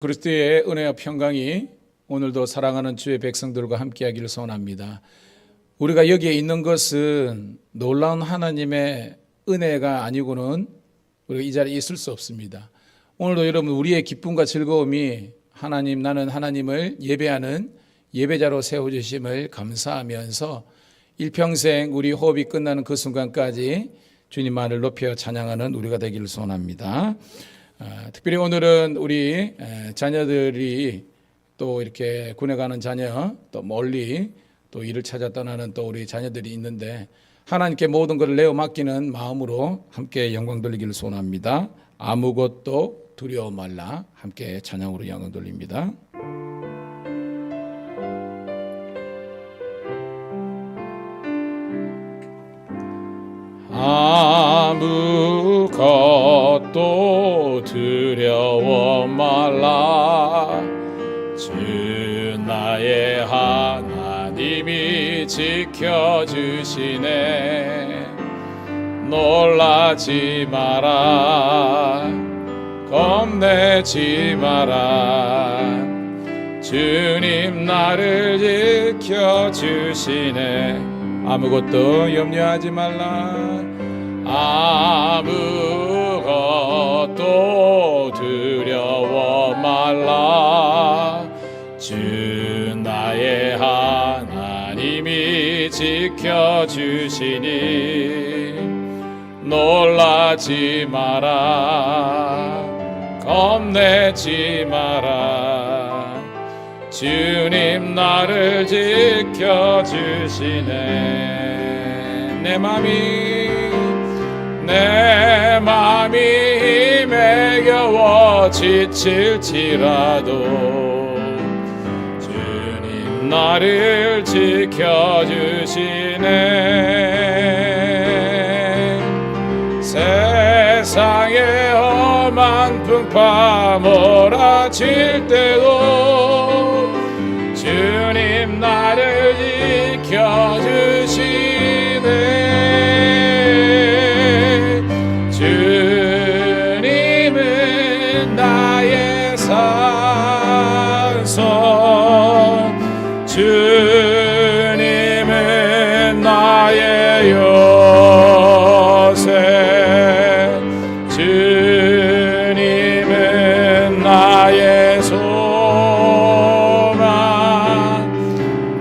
그리스도의 은혜와 평강이 오늘도 사랑하는 주의 백성들과 함께하기를 소원합니다. 우리가 여기에 있는 것은 놀라운 하나님의 은혜가 아니고는 우리가 이 자리에 있을 수 없습니다. 오늘도 여러분, 우리의 기쁨과 즐거움이 하나님, 나는 하나님을 예배하는 예배자로 세워주심을 감사하면서 일평생 우리 호흡이 끝나는 그 순간까지 주님만을 높여 찬양하는 우리가 되기를 소원합니다. 특별히 오늘은 우리 자녀들이 또 이렇게 군에 가는 자녀, 또 멀리 또 일을 찾아 떠나는 또 우리 자녀들이 있는데, 하나님께 모든 것을 내어 맡기는 마음으로 함께 영광 돌리기를 소원합니다. 아무것도 두려워 말라. 함께 찬양으로 영광 돌립니다. 아무것도 두려워 말라. 주 나의 하나님이 지켜주시네. 놀라지 마라. 겁내지 마라. 주님 나를 지켜주시네. 아무것도 염려하지 말라. 아무것도 두려워 말라. 주 나의 하나님이 지켜주시니. 놀라지 마라. 겁내지 마라. 주님 나를 지켜주시네. 내 맘이 힘에 겨워 지칠지라도 주님 나를 지켜주시네. 세상에 험한 풍파 몰아칠 때도 주님 나를 지켜주시네. 주님은 나의 산성, 주님은 나의 요새, 주님은 나의 소망,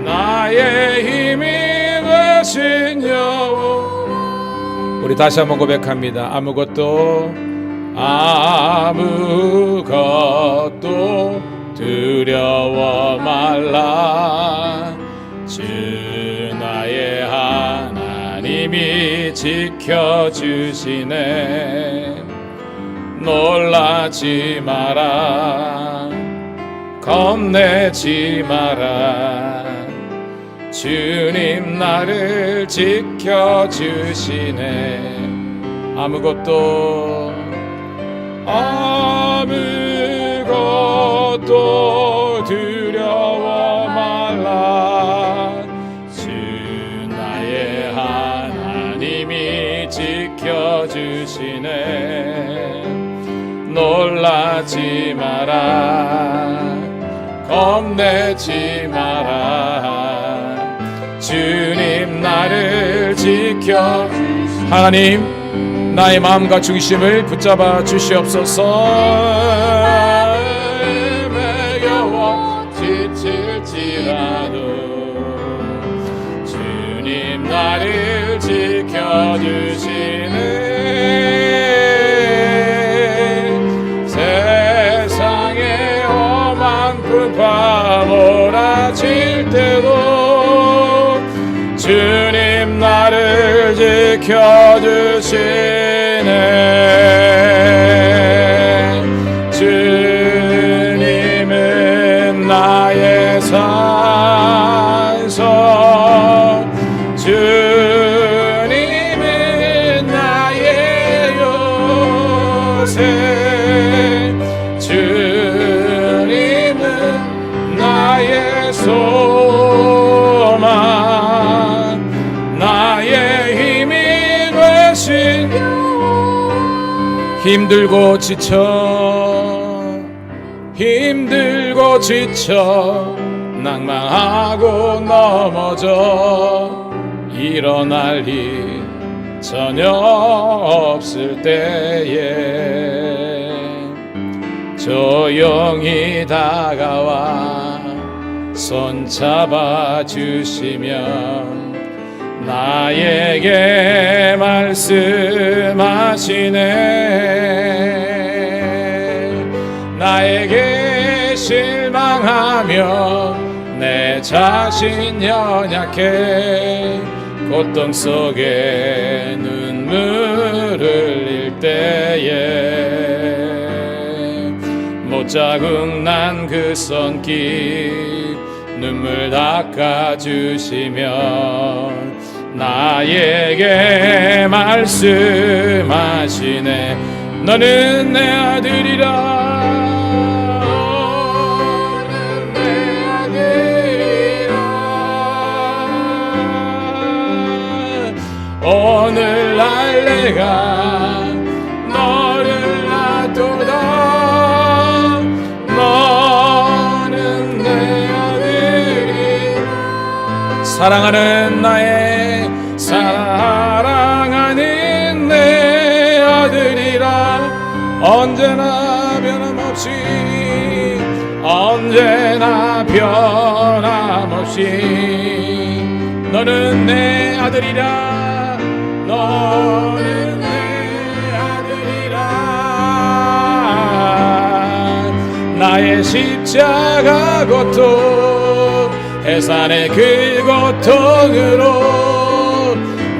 나의 힘이 되신 여호와. 우리 다시 한번 고백합니다. 아무것도 두려워 말라. 주 나의 하나님이 지켜주시네. 놀라지 마라. 겁내지 마라. 주님 나를 지켜주시네. 아무것도 두려워 말라. 주 나의 하나님이 지켜주시네. 놀라지 마라. 겁내지 마라. 주님 나를 지켜주시네. 하나님, 나의 마음과 중심을 붙잡아 주시옵소서. 매겨워 지칠지라도 주님 나를 지켜주시네. 세상에 험한 풍파 몰아칠 때도 주님 나를 지켜주시네. 주님은 나의 산성, 주님은 나의 요새, 주님은 나의 소망, 나의 힘이 되신. 힘들고 지쳐 힘 힘들고 지쳐 낭망하고 넘어져 일어날 일 전혀 없을 때에 조용히 다가와 손 잡아주시며 나에게 말씀하시네. 나에게 실망하며 내 자신 연약해 고통 속에 눈물을 흘릴 때에 못자국 난 그 손길 눈물 닦아주시며 나에게 말씀하시네. 너는 내 아들이라. 너는 내 아들이라. 오늘날 내가 너를 놔두다. 너는 내 아들이라. 사랑하는 내 아들이라. 언제나 변함없이 너는 내 아들이라. 너는 내 아들이라. 나의 십자가 고통 해산의 그 고통으로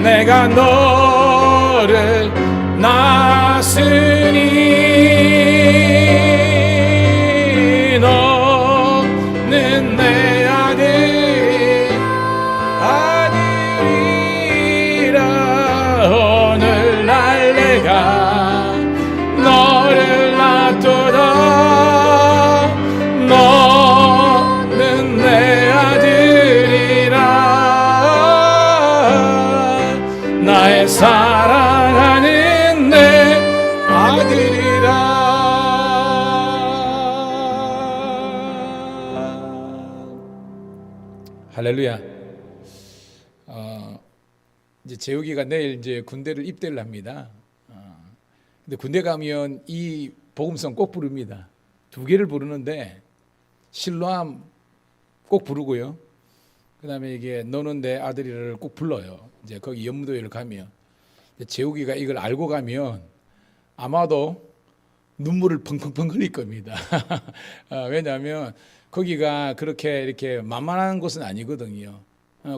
내가 너를 낳았으니 너는 내 아들이라. 오늘날 내가 너를 낳도다. 너는 내 아들이라. 나의 사랑하는 내 아들이라. 할렐루야. 이제 재욱이가 내일 이제 군대를 입대를 합니다. 근데 군대 가면 이 복음성 꼭 부릅니다. 2개를 부르는데 실로암 꼭 부르고요. 그다음에 이게 너는 내 아들이라를 꼭 불러요. 이제 거기 연무도회를 가면 재욱이가 이걸 알고 가면 아마도 눈물을 펑펑펑 흘릴 겁니다. 왜냐하면 거기가 그렇게 이렇게 만만한 곳은 아니거든요.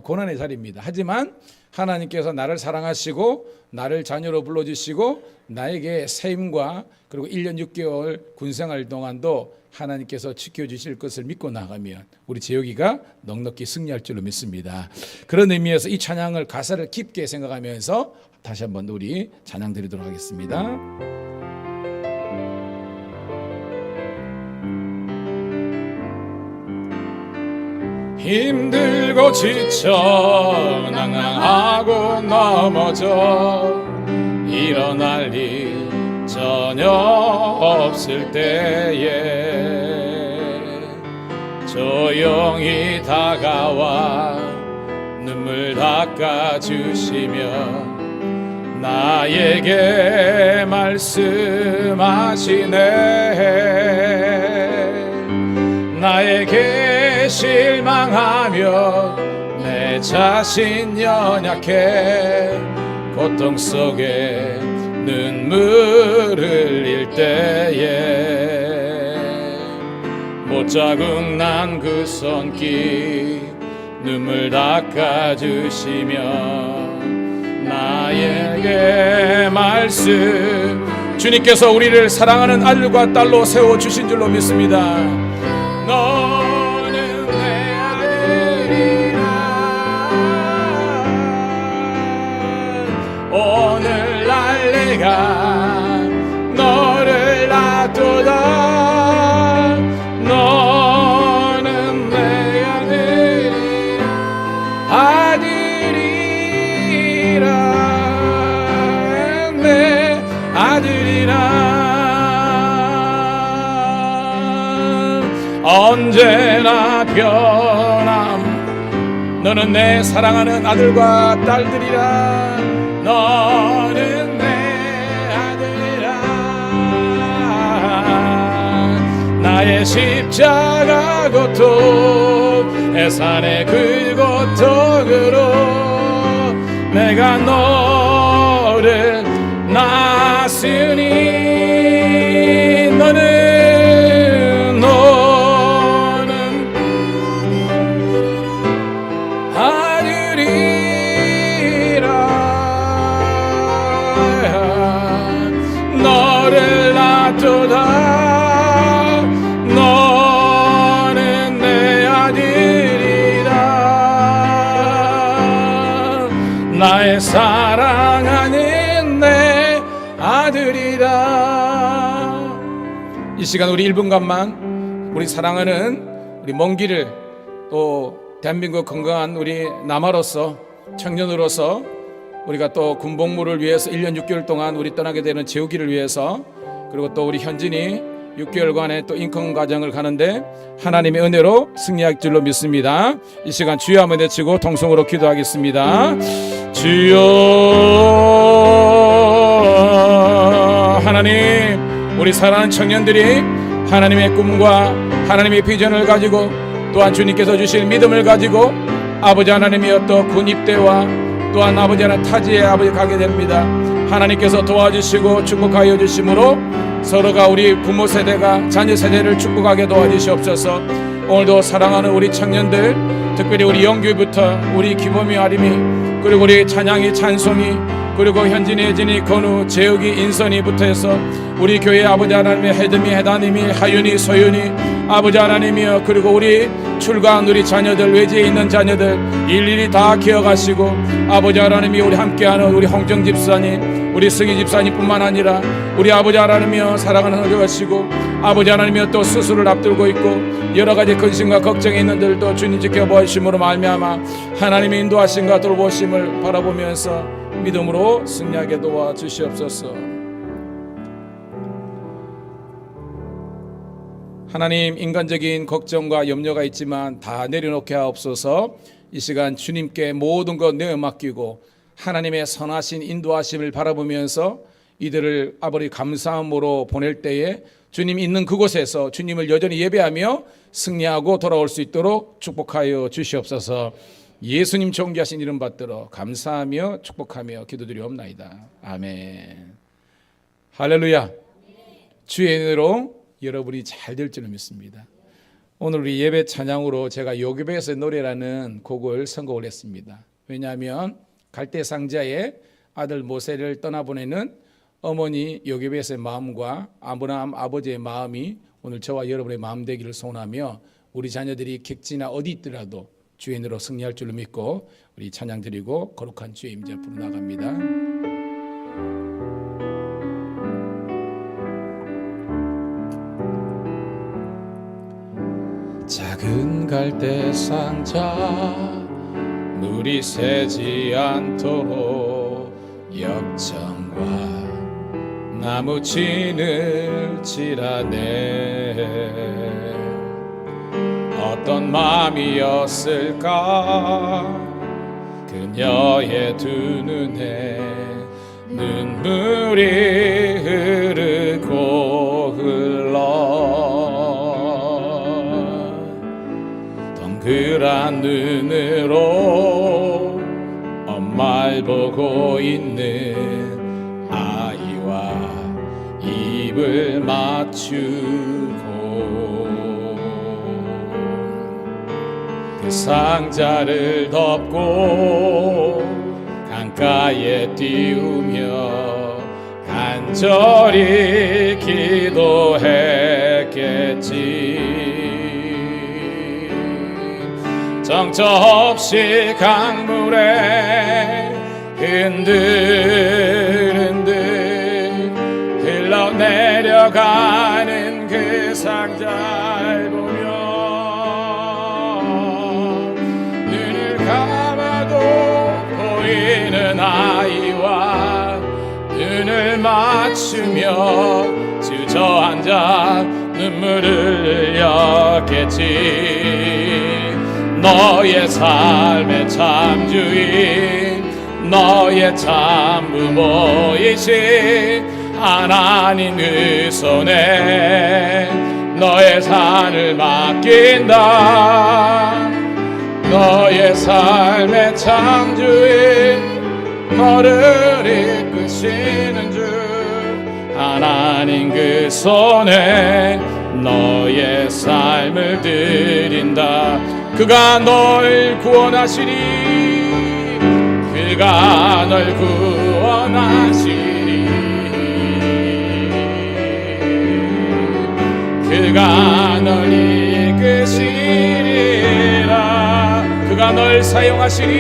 고난의 자리입니다. 하지만 하나님께서 나를 사랑하시고 나를 자녀로 불러주시고 나에게 세임과 그리고 1년 6개월 군생활 동안도 하나님께서 지켜주실 것을 믿고 나가면 우리 재혁이가 넉넉히 승리할 줄로 믿습니다. 그런 의미에서 이 찬양을 가사를 깊게 생각하면서 다시 한번 우리 찬양 드리도록 하겠습니다. 힘들고 지쳐 낭낭하고 넘어져 일어날 일 전혀 없을 때에 조용히 다가와 눈물 닦아주시며 나에게 말씀하시네. 나에게 실망하며 내 자신 연약해 고통 속에 눈물을 흘릴 때에 못자국 난 그 손길 눈물 닦아주시며 나에게 말씀 주님께서 우리를 사랑하는 아들과 딸로 세워주신 줄로 믿습니다. 너는 내 아들이라. 오늘날 내가 너를 놔두다. 너는 내 아들이라. 내 아들이라. 언제나 변함. 너는 내 사랑하는 아들과 딸들이라. 너는 내 아들이라. 나의 십자가 고통, 해산의 그 고통으로 내가 너를 낳았으니. 너는 너를 낳도다. 너는 내 아들이라. 나의 사랑하는 내 아들이라. 이 시간 우리 1분간만 우리 사랑하는 우리 먼 길을 또 대한민국 건강한 우리 남아로서 청년으로서 우리가 또 군복무를 위해서 1년 6개월 동안 우리 떠나게 되는 재우기를 위해서, 그리고 또 우리 현진이 6개월간의 또 인컨 과정을 가는데 하나님의 은혜로 승리할 줄로 믿습니다. 이 시간 주여 한번 외치고 통성으로 기도하겠습니다. 주여 하나님, 우리 사랑하는 청년들이 하나님의 꿈과 하나님의 비전을 가지고 또한 주님께서 주실 믿음을 가지고 아버지 하나님이여 또 군입대와 또한 아버지 하나님 타지에 아버지 가게 됩니다. 하나님께서 도와주시고 축복하여 주심으로 서로가 우리 부모 세대가 자녀 세대를 축복하게 도와주시옵소서. 오늘도 사랑하는 우리 청년들, 특별히 우리 영규부터 우리 기범이 아림이, 그리고 우리 찬양이 찬송이, 그리고 현진이 혜진이 건우 재욱이 인선이부터 해서 우리 교회 아버지 하나님의 해듬이 해다님이 하윤이 소윤이 아버지 하나님이여, 그리고 우리 출가한 우리 자녀들, 외지에 있는 자녀들 일일이 다 기억하시고 아버지 하나님이 우리 함께하는 우리 홍정 집사님, 우리 승희 집사님 뿐만 아니라 우리 아버지 하나님이여 사랑하는 어려하시고 아버지 하나님이여 또 수술을 앞두고 있고 여러가지 근심과 걱정이 있는들도 주님 지켜보심으로 말미암아 하나님의 인도하심과 돌보심을 바라보면서 믿음으로 승리하게 도와주시옵소서. 하나님, 인간적인 걱정과 염려가 있지만 다 내려놓게 하옵소서. 이 시간 주님께 모든 것 내어 맡기고 하나님의 선하신 인도하심을 바라보면서 이들을 아버지 감사함으로 보낼 때에 주님 있는 그곳에서 주님을 여전히 예배하며 승리하고 돌아올 수 있도록 축복하여 주시옵소서. 예수님 존귀하신 이름 받들어 감사하며 축복하며 기도드리옵나이다. 아멘. 할렐루야. 주의 은혜로 여러분이 잘 될 줄 믿습니다. 오늘 우리 예배 찬양으로 제가 요괴배에서의 노래라는 곡을 선곡을 했습니다. 왜냐하면 갈대상자의 아들 모세를 떠나보내는 어머니 요괴배에서의 마음과 아브라함 아버지의 마음이 오늘 저와 여러분의 마음 되기를 소원하며 우리 자녀들이 객지나 어디 있더라도 주의 은혜로 승리할 줄로 믿고 우리 찬양 드리고 거룩한 주의 임재 앞으로 나갑니다. 작은 갈대상자 물이 새지 않도록 역청과 나무 진을 지라네. 어떤 마음이었을까 그녀의 두 눈에 눈물이 흐르고 흘러 동그란 눈으로 엄마를 보고 있는 아이와 입을 맞추고 그 상자를 덮고 강가에 띄우며 간절히 기도했겠지. 정처 없이 강물에 흔들흔들 흘러내려가는 그 상자를 보며 눈을 감아도 보이는 아이와 눈을 맞추며 주저앉아 눈물을 흘렸겠지. 너의 삶의 참 주인, 너의 참 부모이신 하나님 그 손에 너의 산을 맡긴다. 너의 삶의 참 주인, 너를 이끄시는 주 하나님 그 손에 너의 삶을 드린다. 그가 널 구원하시리, 그가 널 구원하시리, 그가 널 이끄시리라. 그가 널 사용하시리,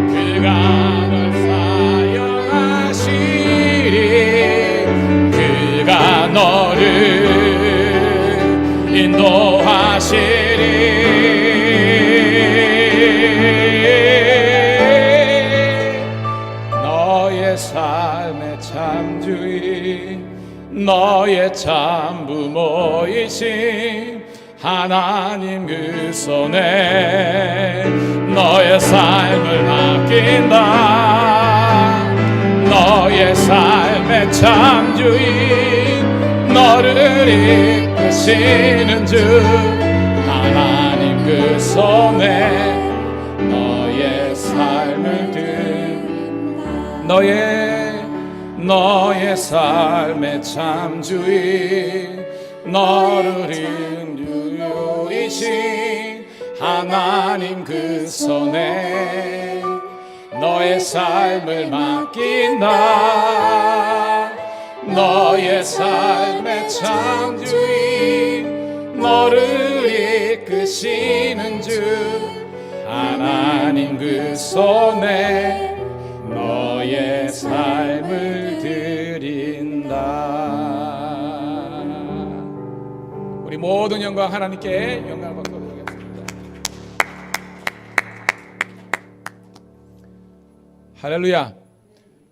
그가 널 사용하시리, 그가 너를 인도하시리. 너의 삶의 참 주인, 너의 참 부모이신 하나님 그 손에 너의 삶을 맡긴다. 너의 삶의 참 주인, 너를 이끄시는 주 하나님 그 손에 너의 삶을 든 너의 삶의 참 주인, 너를 인도이신 하나님 그 손에 너의 삶을 맡긴다. 너의 삶의 참 주인, 너를 이끄시는 주 하나님 그 손에 너의 삶을 드린다. 우리 모든 영광 하나님께 영광을 받도록 하겠습니다. 할렐루야.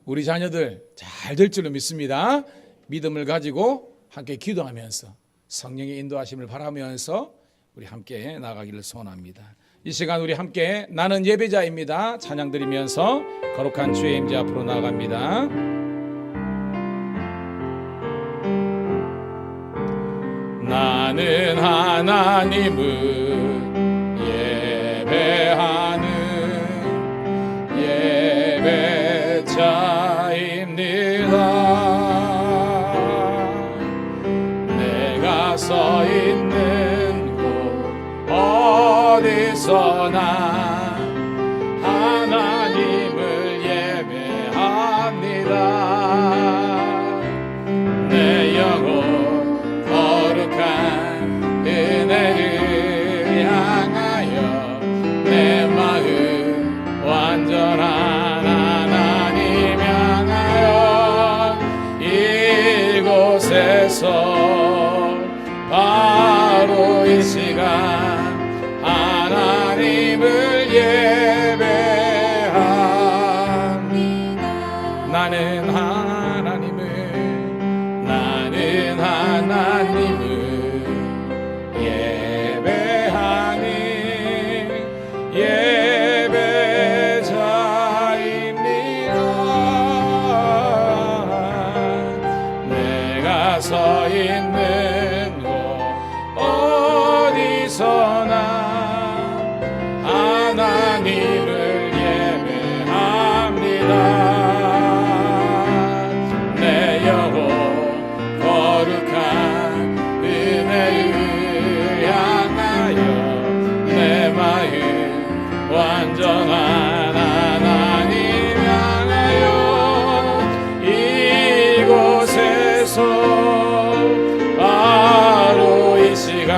우리 자녀들 잘 될 줄로 믿습니다. 믿음을 가지고 함께 기도하면서 성령의 인도하심을 바라면서 우리 함께 나가기를 소원합니다. 이 시간 우리 함께 나는 예배자입니다 찬양 드리면서 거룩한 주의 임재 앞으로 나아갑니다. 나는 하나님을 예배하는 예배자입니다. 내가 서 있는 곳 어디서나 하나님을 예배합니다. 내 영혼 거룩한 은혜를 향하여 내 마음 완전한 하나님 향하여 이곳에서 바로 이 시간 하나님을 예배합니다. 나는 하나님을 예배하는 예배자입니다. 내가 서 있는 곳 어디서나 하나님을 예배합니다. 내 영혼 거룩한 은혜를 향하여 내 마음 완전한 하나님 향하여 이곳에서 바로 이 시간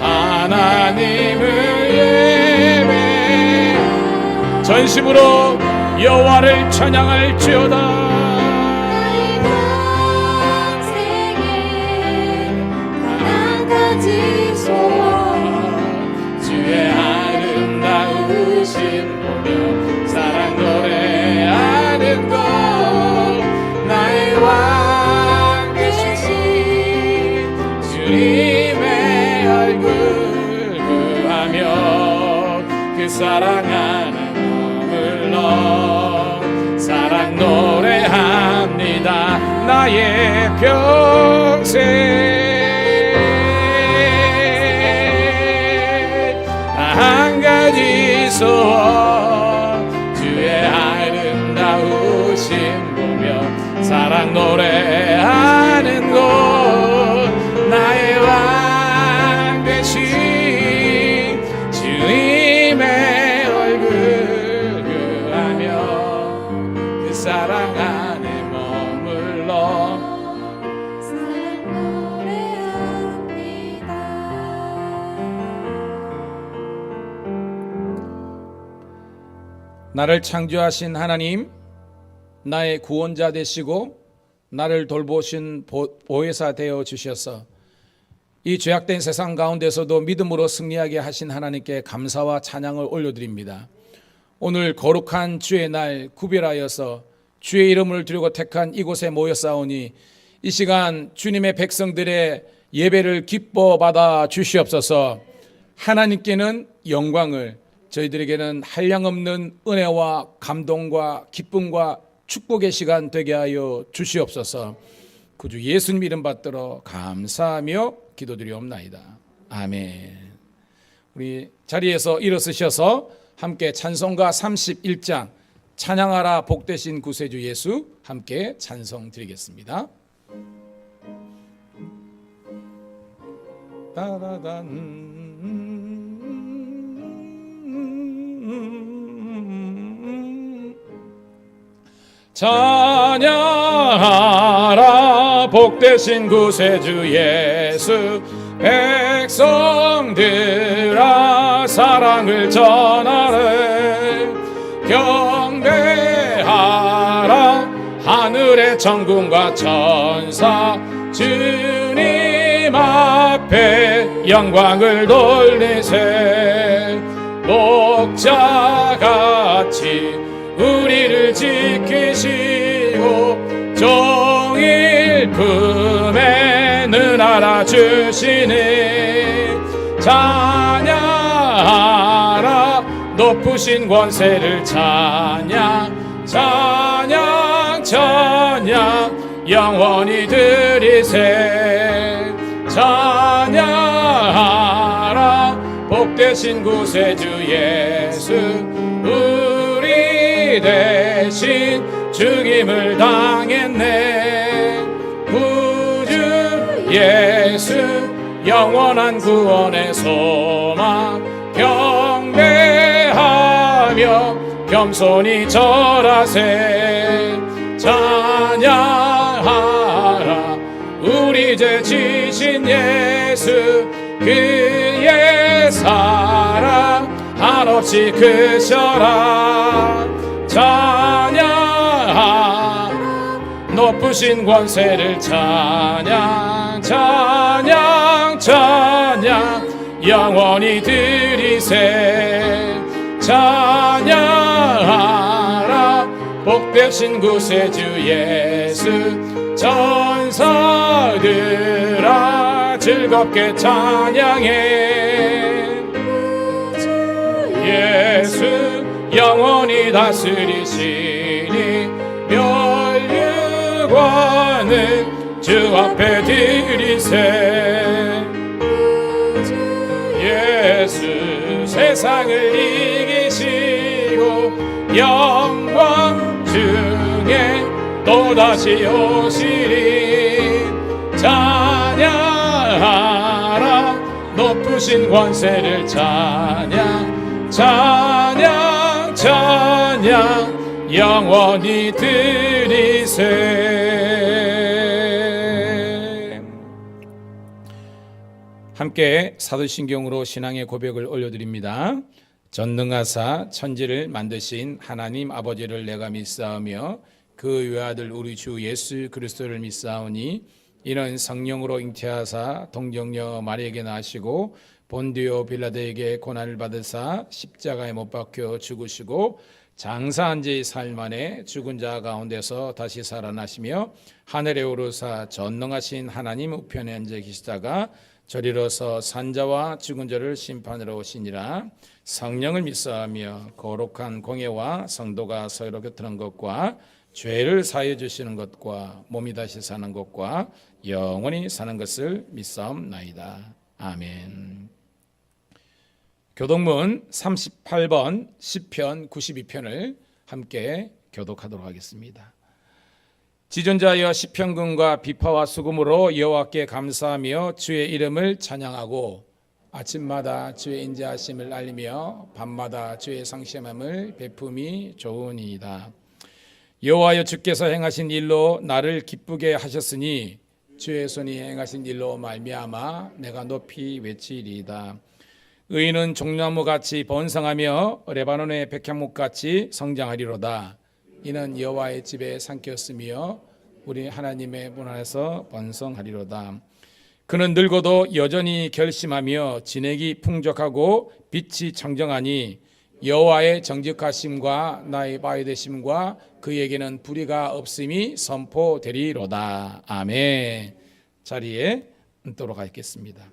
하나님을 예배 전심으로 여호와를 찬양할지어다. 주의 아름다우신 보며 사랑 노래하는 것 나의 왕 되시니 그 사랑 안에 머물러 사랑 노래합니다. 나의 평생 한 가지 소원 주의 아름다우심 보며 사랑 노래하는 곳 나의 왕 되신 주님의 얼굴 그하며 그 사랑 안에 머물러 사랑 노래합니다. 나를 창조하신 하나님, 나의 구원자 되시고 나를 돌보신 보혜사 되어 주셔서 이 죄악된 세상 가운데서도 믿음으로 승리하게 하신 하나님께 감사와 찬양을 올려드립니다. 오늘 거룩한 주의 날 구별하여서 주의 이름을 두르고 택한 이곳에 모였사오니 이 시간 주님의 백성들의 예배를 기뻐 받아 주시옵소서. 하나님께는 영광을, 저희들에게는 한량없는 은혜와 감동과 기쁨과 축복의 시간 되게 하여 주시옵소서. 구주 예수님 이름 받들어 감사하며 기도드리옵나이다. 아멘. 우리 자리에서 일어서셔서 함께 찬송가 31장 찬양하라 복되신 구세주 예수 함께 찬송 드리겠습니다. 찬양하라 복되신 구세주 예수 백성들아 사랑을 전하래 경배하라 하늘의 천군과 천사 주님 앞에 영광을 돌리세 목자같이 우리를 지키시고 종일 품에 늘 알아주시니 찬양하라 높으신 권세를 찬양 찬양 찬양 영원히 드리세 찬양하라 복되신 구세주 예수 우리 대신 죽임을 당했네 구주 예수 영원한 구원의 소망 경배하며 겸손히 절하세 찬양하라 우리 죄 지신 예수 그의 사랑 한없이 크셔라 찬양하라 높으신 권세를 찬양 찬양 찬양 영원히 드리세 찬양하라 복되신 구세주 예수 천사들아 즐겁게 찬양해 예수 영원히 다스리시니 면류관은 주 앞에 드리세 예수 세상을 이기시고 영광 중에 또다시 오시리 찬양하라 높으신 권세를 찬양 찬양 찬양 영원히 드리세 함께 사도신경으로 신앙의 고백을 올려드립니다. 전능하사 천지를 만드신 하나님 아버지를 내가 믿사오며 그 외아들 우리 주 예수 그리스도를 믿사오니 이는 성령으로 잉태하사 동정녀 마리에게 나시고 본디오 빌라도에게 고난을 받으사 십자가에 못 박혀 죽으시고 장사한 지 사흘 만에 죽은 자 가운데서 다시 살아나시며 하늘에 오르사 전능하신 하나님 우편에 앉아 계시다가 저리로서 산자와 죽은 자를 심판하러 오시니라. 성령을 믿사하며 거룩한 공예와 성도가 서로 교통하는 것과 죄를 사하여 주시는 것과 몸이 다시 사는 것과 영원히 사는 것을 믿사옵나이다. 아멘. 교독문 38번 시편 92편을 함께 교독하도록 하겠습니다. 지존자여 시편군과 비파와 수금으로 여호와께 감사하며 주의 이름을 찬양하고 아침마다 주의 인자하심을 알리며 밤마다 주의 상심함을 베품이 좋으니이다. 여호와여 주께서 행하신 일로 나를 기쁘게 하셨으니 주의 손이 행하신 일로 말미암아 내가 높이 외치리이다. 의인은 종려나무같이 번성하며 레바논의 백향목같이 성장하리로다. 이는 여호와의 집에 삼켰으며 우리 하나님의 문 안에서 번성하리로다. 그는 늙어도 여전히 결심하며 진액이 풍족하고 빛이 청정하니 여호와의 정직하심과 나의 바위되심과 그에게는 불의가 없음이 선포되리로다. 아멘. 자리에 앉도록 하겠습니다.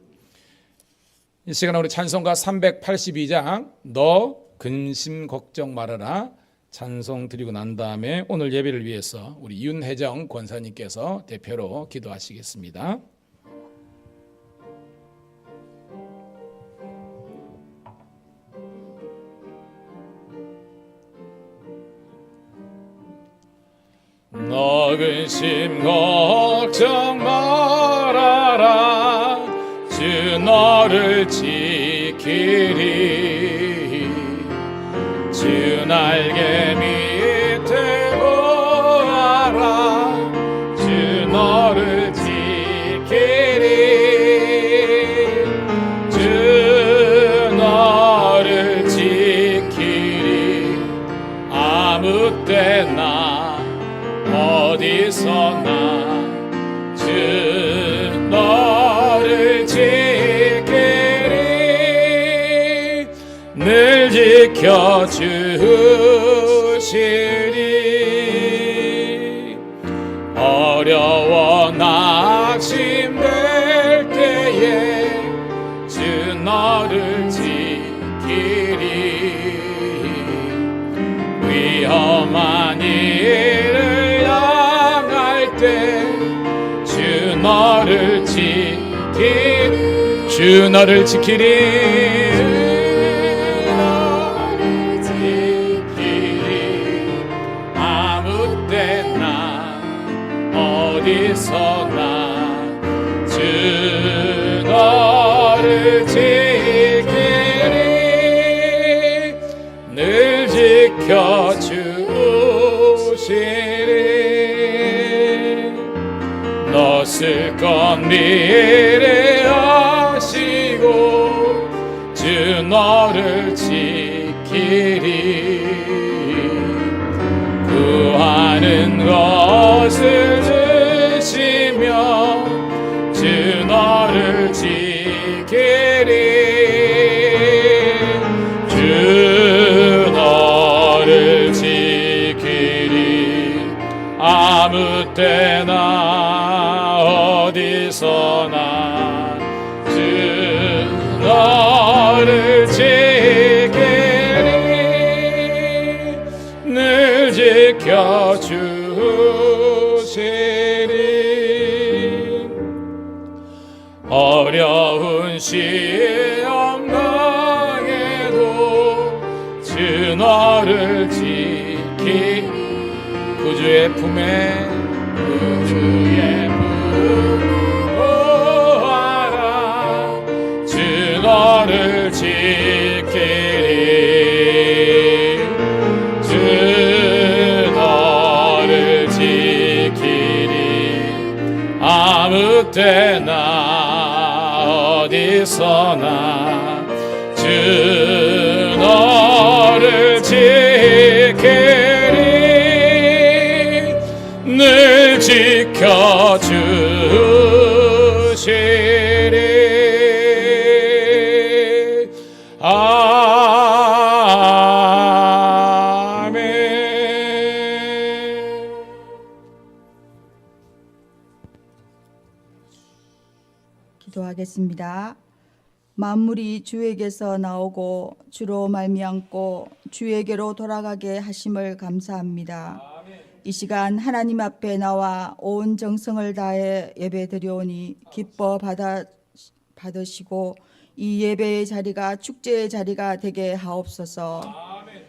이 시간에 우리 찬송가 382장 너 근심 걱정 말아라 찬송 드리고 난 다음에 오늘 예배를 위해서 우리 윤혜정 권사님께서 대표로 기도하시겠습니다. 너 근심 걱정 말아라 주 너를 지키리 주 날개 밑에 보아라 주 너를 지키리 주 너를 지키리 아무 때나 어디서나 주 너를 지키리 늘 지켜주시리 어려워 낙심될 때에 주 너를 지키리 위험한 일을 당할 때 주 너를 지키리 주 너를 지키리 아무 때나 어디서나 주 너를 지키리 늘 지켜주시리 너 쓸 것 미래하시고 주 너를 지키리 구하는 것을 주시며 주 너를 지키리 주 너를 지키리 아무 때나 어디서나 주 너를 지키리 늘 지켜주시리 어려운 시험 당해도 주 너를 지키리 구주의 품에 보아라 주 너를 지키리 주 너를 지키리 아무 때나 어디서나 주 너를 지키리 늘 지켜주시리 아멘. 기도하겠습니다. 기도하겠습니다. 만물이 주에게서 나오고 주로 말미암고 주에게로 돌아가게 하심을 감사합니다. 이 시간 하나님 앞에 나와 온 정성을 다해 예배드리오니 기뻐 받으시고 이 예배의 자리가 축제의 자리가 되게 하옵소서.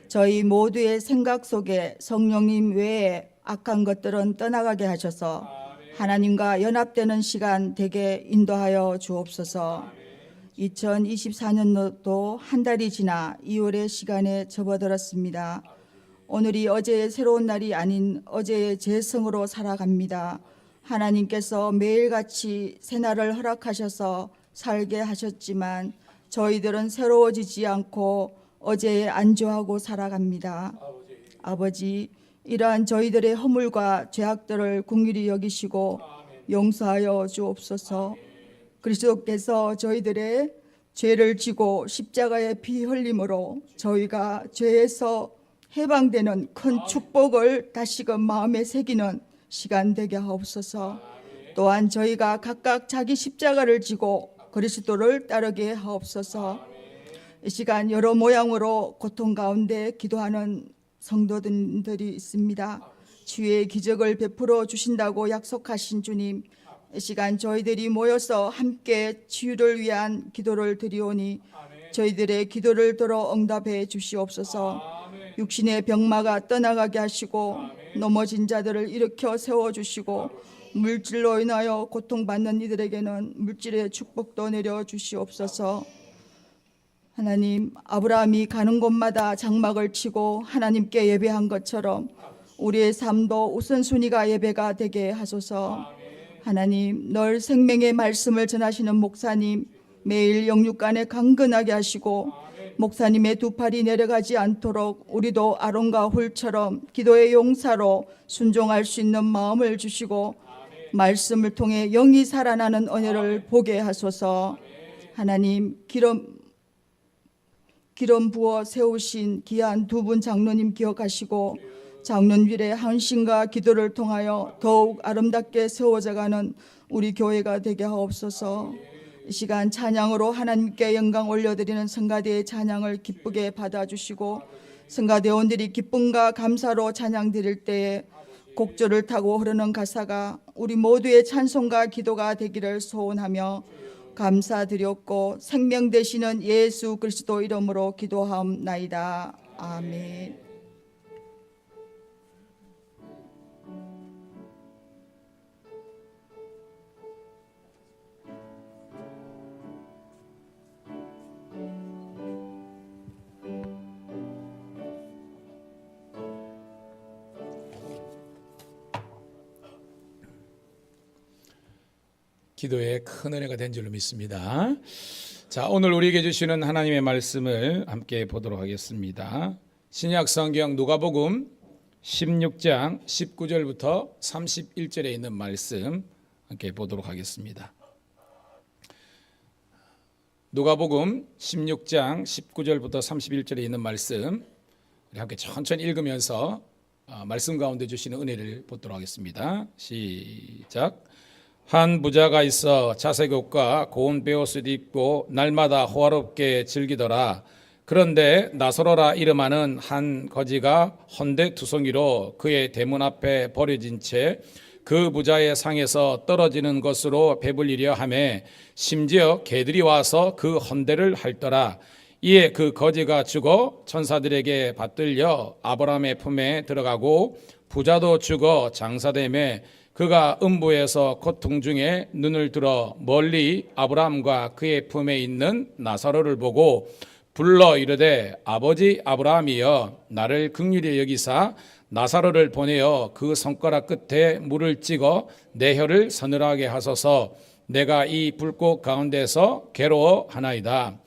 저희 모두의 생각 속에 성령님 외에 악한 것들은 떠나가게 하셔서 하나님과 연합되는 시간 되게 인도하여 주옵소서. 2024년도 한 달이 지나 2월의 시간에 접어들었습니다. 오늘이 어제의 새로운 날이 아닌 어제의 재성으로 살아갑니다. 하나님께서 매일같이 새날을 허락하셔서 살게 하셨지만 저희들은 새로워지지 않고 어제에 안주하고 살아갑니다. 아버지, 이러한 저희들의 허물과 죄악들을 긍휼히 여기시고 용서하여 주옵소서. 그리스도께서 저희들의 죄를 지고 십자가의 피 흘림으로 저희가 죄에서 해방되는 큰 축복을 다시금 마음에 새기는 시간 되게 하옵소서. 또한 저희가 각각 자기 십자가를 지고 그리스도를 따르게 하옵소서. 이 시간 여러 모양으로 고통 가운데 기도하는 성도들이 있습니다. 주의 기적을 베풀어 주신다고 약속하신 주님, 이 시간 저희들이 모여서 함께 치유를 위한 기도를 드리오니 저희들의 기도를 들어 응답해 주시옵소서. 육신의 병마가 떠나가게 하시고 넘어진 자들을 일으켜 세워주시고 물질로 인하여 고통받는 이들에게는 물질의 축복도 내려 주시옵소서. 하나님, 아브라함이 가는 곳마다 장막을 치고 하나님께 예배한 것처럼 우리의 삶도 우선순위가 예배가 되게 하소서. 하나님, 늘 생명의 말씀을 전하시는 목사님, 매일 영육간에 강건하게 하시고 목사님의 두 팔이 내려가지 않도록 우리도 아론과 훌처럼 기도의 용사로 순종할 수 있는 마음을 주시고 말씀을 통해 영이 살아나는 은혜를 보게 하소서. 하나님, 기름 부어 세우신 귀한 두 분 장로님 기억하시고 장로님들의 헌신과 기도를 통하여 더욱 아름답게 세워져가는 우리 교회가 되게 하옵소서. 이 시간 찬양으로 하나님께 영광 올려드리는 성가대의 찬양을 기쁘게 받아주시고 성가대원들이 기쁨과 감사로 찬양 드릴 때에 곡조를 타고 흐르는 가사가 우리 모두의 찬송과 기도가 되기를 소원하며 감사드렸고 생명 되시는 예수 그리스도 이름으로 기도하옵나이다. 아멘. 기도에 큰 은혜가 된 줄로 믿습니다. 자, 오늘 우리에게 주시는 하나님의 말씀을 함께 보도록 하겠습니다. 신약 성경 누가복음 16장 19절부터 31절에 있는 말씀 함께 보도록 하겠습니다. 누가복음 16장 19절부터 31절에 있는 말씀 우리 함께 천천히 읽으면서 말씀 가운데 주시는 은혜를 보도록 하겠습니다. 시작. 한 부자가 있어 자색 옷과 고운 베옷을 입고 날마다 호화롭게 즐기더라. 그런데 나사로라 이름하는 한 거지가 헌데투성이로 그의 대문 앞에 버려진 채 그 부자의 상에서 떨어지는 것으로 배불리려 하매 심지어 개들이 와서 그 헌데를 핥더라. 이에 그 거지가 죽어 천사들에게 받들려 아브라함의 품에 들어가고 부자도 죽어 장사되매 그가 음부에서 고통 중에 눈을 들어 멀리 아브라함과 그의 품에 있는 나사로를 보고 불러 이르되 아버지 아브라함이여 나를 긍휼히 여기사 나사로를 보내어 그 손가락 끝에 물을 찍어 내 혀를 서늘하게 하소서. 내가 이 불꽃 가운데서 괴로워하나이다.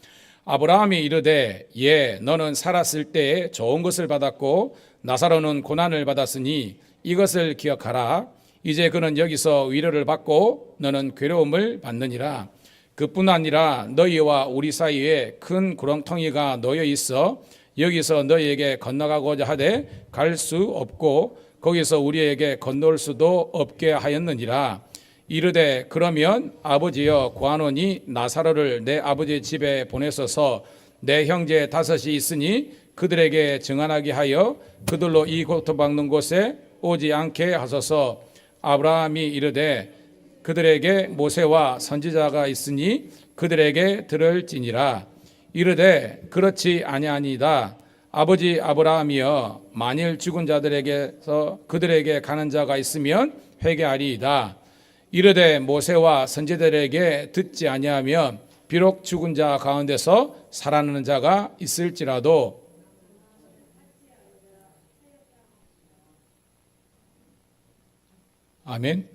아브라함이 이르되 예 너는 살았을 때에 좋은 것을 받았고 나사로는 고난을 받았으니 이것을 기억하라. 이제 그는 여기서 위로를 받고 너는 괴로움을 받느니라. 그뿐 아니라 너희와 우리 사이에 큰 구렁텅이가 놓여 있어 여기서 너희에게 건너가고자 하되 갈 수 없고 거기서 우리에게 건널 수도 없게 하였느니라. 이르되 그러면 아버지여 구하노니 나사로를 내 아버지 집에 보내소서 내 형제 5이 있으니 그들에게 증언하게 하여 그들로 이 고통받는 곳에 오지 않게 하소서. 아브라함이 이르되 그들에게 모세와 선지자가 있으니 그들에게 들을지니라. 이르되 그렇지 아니하니이다. 아버지 아브라함이여 만일 죽은 자들에게서 그들에게 가는 자가 있으면 회개하리이다. 이르되 모세와 선지자들에게 듣지 아니하면 비록 죽은 자 가운데서 살아나는 자가 있을지라도 아멘.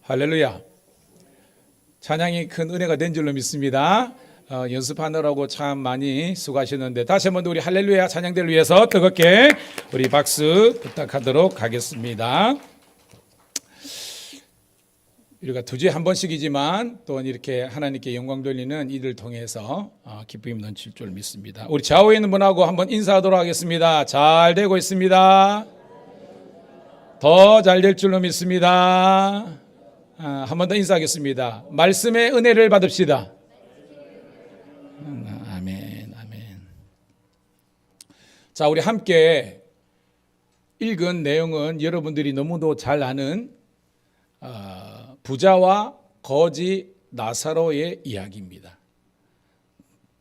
할렐루야. 찬양이 큰 은혜가 된 줄로 믿습니다. 연습하느라고 참 많이 수고하셨는데 다시 한번 우리 할렐루야 찬양대를 위해서 뜨겁게 우리 박수 부탁하도록 하겠습니다. 우리가 2주에 한 번씩이지만 또 이렇게 하나님께 영광 돌리는 이를 통해서 기쁨이 넘칠 줄 믿습니다. 우리 좌우에 있는 분하고 한번 인사하도록 하겠습니다. 잘 되고 있습니다. 더 잘 될 줄로 믿습니다. 한 번 더 인사하겠습니다. 말씀의 은혜를 받읍시다. 아멘, 아멘. 자, 우리 함께 읽은 내용은 여러분들이 너무도 잘 아는 부자와 거지 나사로의 이야기입니다.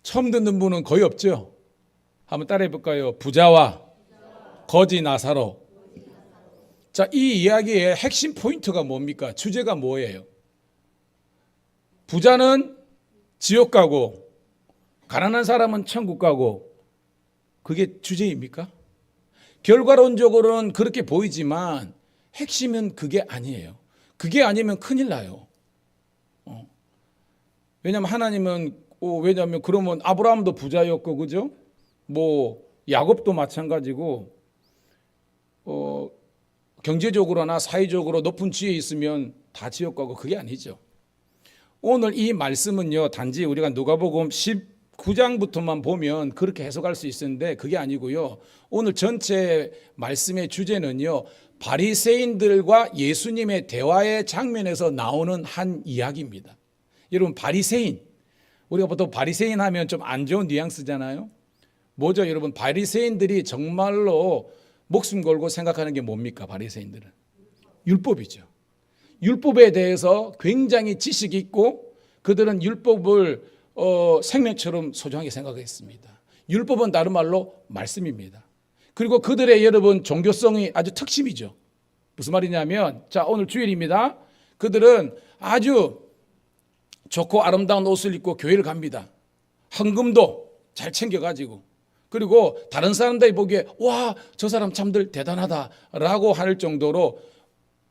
처음 듣는 분은 거의 없죠? 한번 따라해 볼까요? 부자와 거지 나사로. 자, 이 이야기의 핵심 포인트가 뭡니까? 주제가 뭐예요? 부자는 지옥 가고 가난한 사람은 천국 가고, 그게 주제입니까? 결과론적으로는 그렇게 보이지만 핵심은 그게 아니에요. 그게 아니면 큰일 나요. 왜냐하면 하나님은 왜냐하면 그러면 아브라함도 부자였고, 그죠? 뭐 야곱도 마찬가지고, 경제적으로나 사회적으로 높은 지위에 있으면 다 지옥 가고, 그게 아니죠. 오늘 이 말씀은요, 단지 우리가 누가복음 19장부터만 보면 그렇게 해석할 수 있었는데 그게 아니고요. 오늘 전체 말씀의 주제는요, 바리새인들과 예수님의 대화의 장면에서 나오는 한 이야기입니다. 여러분, 바리새인, 우리가 보통 바리새인 하면 좀 안 좋은 뉘앙스잖아요. 뭐죠, 여러분? 바리새인들이 정말로 목숨 걸고 생각하는 게 뭡니까? 바리새인들은 율법이죠. 율법에 대해서 굉장히 지식이 있고, 그들은 율법을 생명처럼 소중하게 생각했습니다. 율법은 다른 말로 말씀입니다. 그리고 그들의 여러분 종교성이 아주 특심이죠. 무슨 말이냐면, 자, 오늘 주일입니다. 그들은 아주 좋고 아름다운 옷을 입고 교회를 갑니다. 헌금도 잘 챙겨가지고, 그리고 다른 사람들이 보기에 와, 저 사람 참들 대단하다라고 할 정도로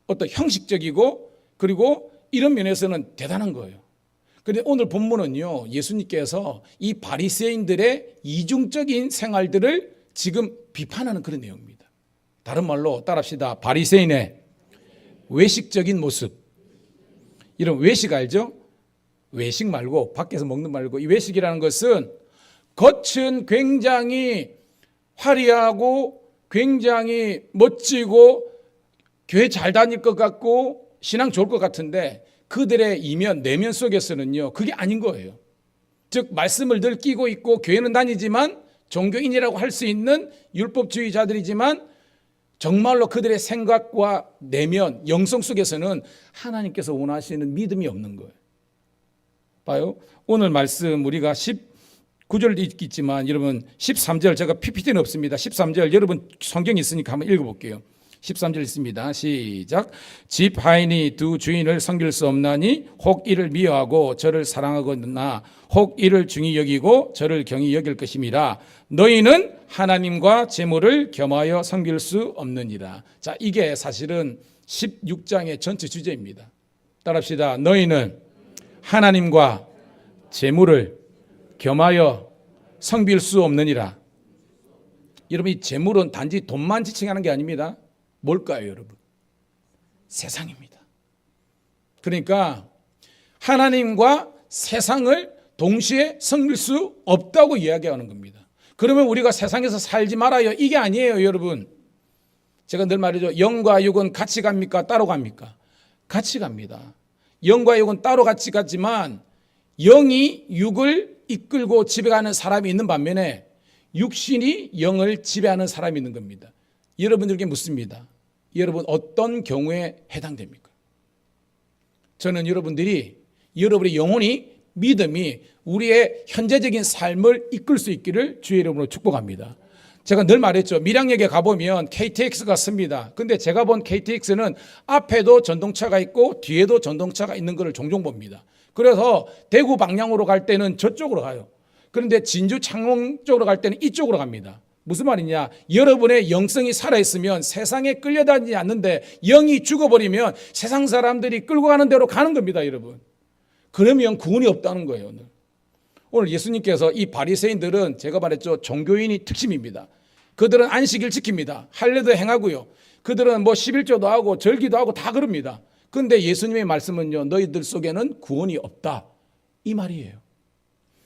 어떤 형식적이고, 그리고 이런 면에서는 대단한 거예요. 그런데 오늘 본문은요, 예수님께서 이 바리새인들의 이중적인 생활들을 지금 비판하는 그런 내용입니다. 다른 말로 따라합시다. 바리새인의 외식적인 모습. 이런 외식 알죠? 외식 말고, 밖에서 먹는 말고, 이 외식이라는 것은 겉은 굉장히 화려하고 굉장히 멋지고 교회 잘 다닐 것 같고 신앙 좋을 것 같은데, 그들의 이면 내면 속에서는요, 그게 아닌 거예요. 즉, 말씀을 늘 끼고 있고 교회는 다니지만 종교인이라고 할 수 있는 율법주의자들이지만, 정말로 그들의 생각과 내면 영성 속에서는 하나님께서 원하시는 믿음이 없는 거예요. 봐요, 오늘 말씀 우리가 19절 있지만 여러분 13절, 제가 PPT는 없습니다. 13절 여러분 성경이 있으니까 한번 읽어볼게요. 13절 있습니다. 시작. 집 하인이 두 주인을 섬길 수 없나니 혹 이를 미워하고 저를 사랑하거나 혹 이를 중히 여기고 저를 경히 여길 것임이라. 너희는 하나님과 재물을 겸하여 섬길 수 없느니라. 자, 이게 사실은 16장의 전체 주제입니다. 따라합시다. 너희는 하나님과 재물을 겸하여 섬길 수 없느니라. 여러분, 이 재물은 단지 돈만 지칭하는 게 아닙니다. 뭘까요, 여러분? 세상입니다. 그러니까 하나님과 세상을 동시에 섬길 수 없다고 이야기하는 겁니다. 그러면 우리가 세상에서 살지 말아요, 이게 아니에요, 여러분. 제가 늘 말이죠. 영과 육은 같이 갑니까? 따로 갑니까? 같이 갑니다. 영과 육은 따로 같이 갔지만 영이 육을 이끌고 지배하는 사람이 있는 반면에 육신이 영을 지배하는 사람이 있는 겁니다. 여러분들께 묻습니다. 여러분, 어떤 경우에 해당됩니까? 저는 여러분들이, 여러분의 영혼이, 믿음이 우리의 현재적인 삶을 이끌 수 있기를 주의 이름으로 축복합니다. 제가 늘 말했죠. 밀양역에 가보면 KTX가 씁니다. 근데 제가 본 KTX는 앞에도 전동차가 있고 뒤에도 전동차가 있는 것을 종종 봅니다. 그래서 대구 방향으로 갈 때는 저쪽으로 가요. 그런데 진주 창원 쪽으로 갈 때는 이쪽으로 갑니다. 무슨 말이냐? 여러분의 영성이 살아있으면 세상에 끌려다니지 않는데, 영이 죽어버리면 세상 사람들이 끌고 가는 대로 가는 겁니다, 여러분. 그러면 구원이 없다는 거예요. 오늘 예수님께서 이 바리새인들은 제가 말했죠, 종교인이 특심입니다. 그들은 안식일 지킵니다. 할례도 행하고요. 그들은 뭐 11조도 하고 절기도 하고 다 그럽니다. 그런데 예수님의 말씀은요, 너희들 속에는 구원이 없다, 이 말이에요.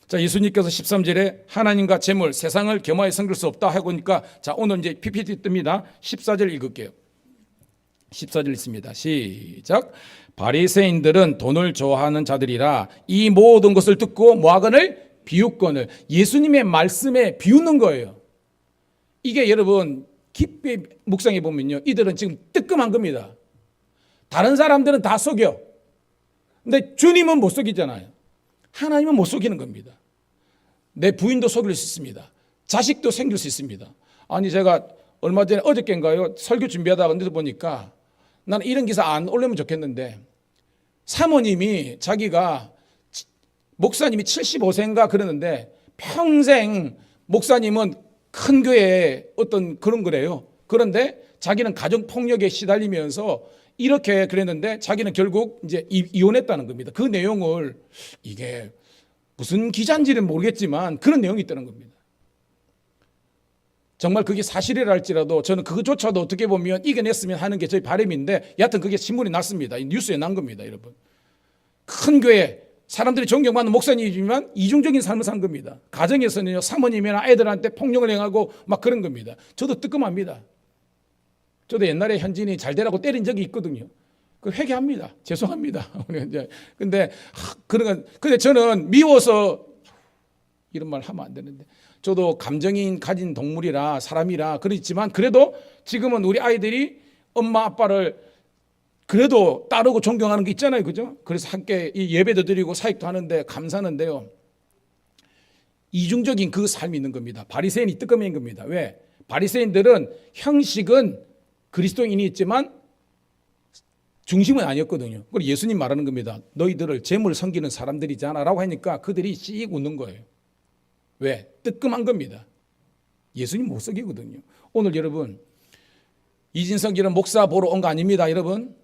자, 예수님께서 13절에 하나님과 재물, 세상을 겸하여 섬길 수 없다 하고니까, 자, 오늘 이제 PPT 뜹니다. 14절 읽을게요. 14절 있습니다. 시작. 바리새인들은 돈을 좋아하는 자들이라 이 모든 것을 듣고 뭐하거늘? 비웃거늘. 예수님의 말씀에 비웃는 거예요. 이게 여러분 깊이 묵상해 보면요, 이들은 지금 뜨끔한 겁니다. 다른 사람들은 다 속여. 근데 주님은 못 속이잖아요. 하나님은 못 속이는 겁니다. 내 부인도 속일 수 있습니다. 자식도 생길 수 있습니다. 아니 제가 얼마 전에 어저께인가요, 설교 준비하다가 언제 보니까 나는 이런 기사 안 올리면 좋겠는데, 사모님이 자기가 목사님이 75세인가 그러는데 평생 목사님은 큰 교회에 어떤 그런 거래요. 그런데 자기는 가정폭력에 시달리면서 이렇게 그랬는데 자기는 결국 이제 이혼했다는 겁니다. 그 내용을, 이게 무슨 기자인지는 모르겠지만 그런 내용이 있다는 겁니다. 정말 그게 사실이라 할지라도 저는 그것조차도 어떻게 보면 이겨냈으면 하는 게 저희 바람인데, 여하튼 그게 신문이 났습니다. 뉴스에 난 겁니다, 여러분. 큰 교회, 사람들이 존경받는 목사님이지만 이중적인 삶을 산 겁니다. 가정에서는요, 사모님이나 애들한테 폭력을 행하고 막 그런 겁니다. 저도 뜨끔합니다. 저도 옛날에 현진이 잘 되라고 때린 적이 있거든요. 그 회개합니다. 죄송합니다. 근데 근데 저는 미워서 이런 말 하면 안 되는데, 저도 감정이 가진 동물이라, 사람이라 그렇지만 그래도 지금은 우리 아이들이 엄마 아빠를 그래도 따르고 존경하는 게 있잖아요, 그죠? 그래서 함께 이 예배도 드리고 사역도 하는데 감사하는데요, 이중적인 그 삶이 있는 겁니다. 바리새인이 뜨끔인 겁니다. 왜? 바리새인들은 형식은 그리스도인이 있지만 중심은 아니었거든요. 그리고 예수님 말하는 겁니다. 너희들을 재물 섬기는 사람들이잖아 라고 하니까 그들이 씩 웃는 거예요. 왜? 뜨끔한 겁니다. 예수님 못 속이거든요. 오늘 여러분, 이진성 기는 목사 보러 온 거 아닙니다, 여러분.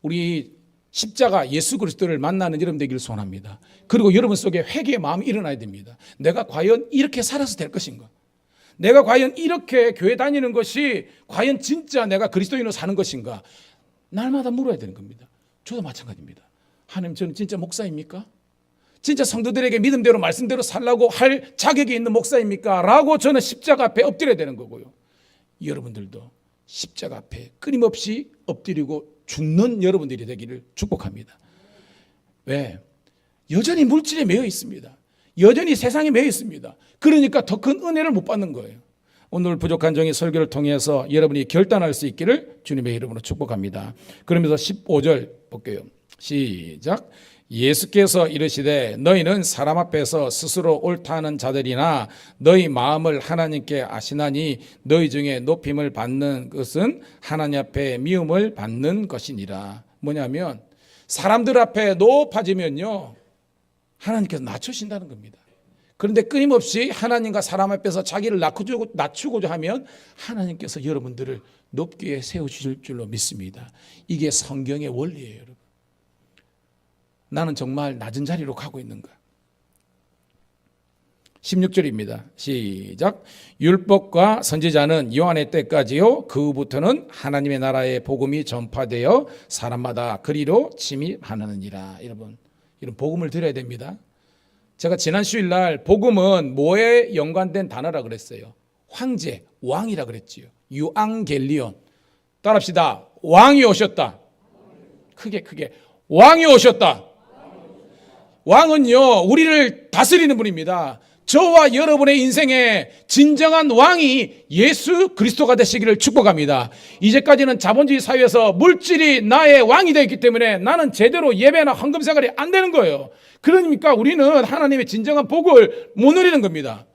우리 십자가 예수 그리스도를 만나는 여러분 되기를 소원합니다. 그리고 여러분 속에 회개의 마음이 일어나야 됩니다. 내가 과연 이렇게 살아서 될 것인가? 내가 과연 이렇게 교회 다니는 것이 과연 진짜 내가 그리스도인으로 사는 것인가? 날마다 물어야 되는 겁니다. 저도 마찬가지입니다. 하나님, 저는 진짜 목사입니까? 진짜 성도들에게 믿음대로 말씀대로 살라고 할 자격이 있는 목사입니까? 라고 저는 십자가 앞에 엎드려야 되는 거고요. 여러분들도 십자가 앞에 끊임없이 엎드리고 죽는 여러분들이 되기를 축복합니다. 왜? 여전히 물질에 매여 있습니다. 여전히 세상에 매여 있습니다. 그러니까 더 큰 은혜를 못 받는 거예요. 오늘 부족한 종의 설교를 통해서 여러분이 결단할 수 있기를 주님의 이름으로 축복합니다. 그러면서 15절 볼게요. 시작. 예수께서 이르시되 너희는 사람 앞에서 스스로 옳다 하는 자들이나 너희 마음을 하나님께 아시나니 너희 중에 높임을 받는 것은 하나님 앞에 미움을 받는 것이니라. 뭐냐면 사람들 앞에 높아지면요, 하나님께서 낮추신다는 겁니다. 그런데 끊임없이 하나님과 사람 앞에서 자기를 낮추고자 하면 하나님께서 여러분들을 높게 세우실 줄로 믿습니다. 이게 성경의 원리예요, 여러분. 나는 정말 낮은 자리로 가고 있는가? 16절입니다. 시작. 율법과 선지자는 요한의 때까지요, 그 후부터는 하나님의 나라의 복음이 전파되어 사람마다 그리로 침입하느니라. 여러분, 이런 복음을 드려야 됩니다. 제가 지난 주일날 복음은 뭐에 연관된 단어라 그랬어요? 황제, 왕이라 그랬지요. 유앙겔리온. 따라합시다. 왕이 오셨다. 크게 왕이 오셨다. 왕은요, 우리를 다스리는 분입니다. 저와 여러분의 인생에 진정한 왕이 예수 그리스도가 되시기를 축복합니다. 이제까지는 자본주의 사회에서 물질이 나의 왕이 되어 있기 때문에 나는 제대로 예배나 헌금 생활이 안 되는 거예요. 그러니까 우리는 하나님의 진정한 복을 못 누리는 겁니다.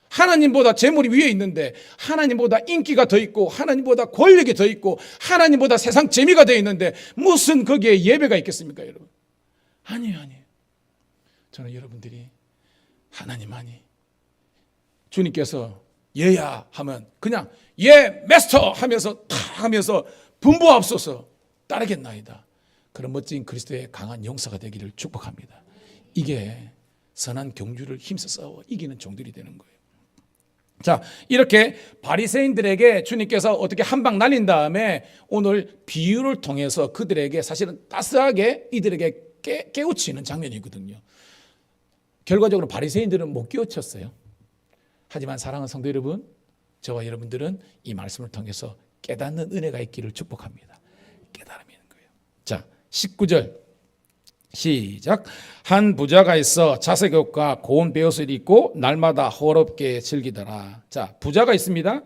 하나님보다 재물이 위에 있는데, 하나님보다 인기가 더 있고, 하나님보다 권력이 더 있고, 하나님보다 세상 재미가 더 있는데 무슨 거기에 예배가 있겠습니까, 여러분? 아니에요. 저는 여러분들이 하나님만이, 주님께서 예야 하면 그냥 예 마스터 하면서 탁 하면서 분부하옵소서 따르겠나이다. 그런 멋진 그리스도의 강한 용사가 되기를 축복합니다. 이게 선한 경주를 힘써 싸워 이기는 종들이 되는 거예요. 자, 이렇게 바리새인들에게 주님께서 어떻게 한 방 날린 다음에 오늘 비유를 통해서 그들에게 사실은 따스하게 이들에게 깨우치는 장면이거든요. 결과적으로 바리새인들은 못 깨우쳤어요. 하지만 사랑하는 성도 여러분, 저와 여러분들은 이 말씀을 통해서 깨닫는 은혜가 있기를 축복합니다. 깨달음이 있는 거예요. 자, 19절 시작. 한 부자가 있어 자색 옷과 고운 베옷을 입고 날마다 호롭게 즐기더라. 자, 부자가 있습니다.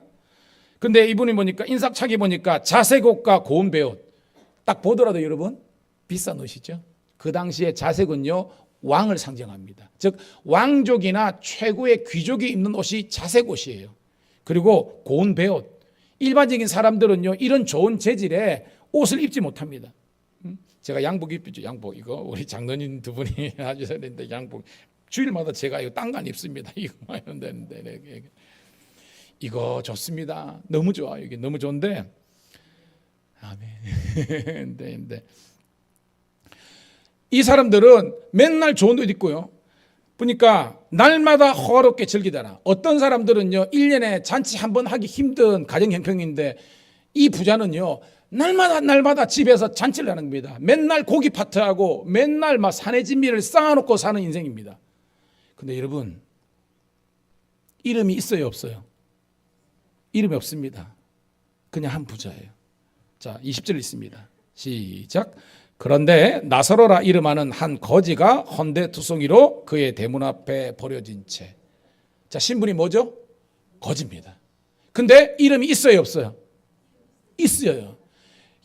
근데 이분이 보니까 인사착이 보니까 자색 옷과 고운 베옷, 딱 보더라도 여러분 비싼 옷이죠. 그 당시에 자색은요 왕을 상징합니다. 즉 왕족이나 최고의 귀족이 입는 옷이 자색 옷이에요. 그리고 고운 베옷, 일반적인 사람들은요 이런 좋은 재질의 옷을 입지 못합니다. 제가 양복 입죠. 양복 이거 우리 장로님 두 분이 아주 잘했는데 양복 주일마다 제가 이거 딴 거 안 입습니다. 이거 하면 되는데 이거 좋습니다. 너무 좋아요. 이게 너무 좋은데 아멘. 근데 이 사람들은 맨날 좋은 옷 입고요. 보니까 날마다 호화롭게 즐기더라. 어떤 사람들은요 1년에 잔치 한 번 하기 힘든 가정 형편인데 이 부자는요 날마다 집에서 잔치를 하는 겁니다. 맨날 고기 파티하고 맨날 막 산의 진미를 쌓아놓고 사는 인생입니다. 근데 여러분 이름이 있어요 없어요? 이름이 없습니다. 그냥 한 부자예요. 자 20절 있습니다. 시작. 그런데 나사로라 이름하는 한 거지가 헌데두송이로 그의 대문 앞에 버려진 채. 자 신분이 뭐죠? 거지입니다. 근데 이름이 있어요 없어요? 있어요.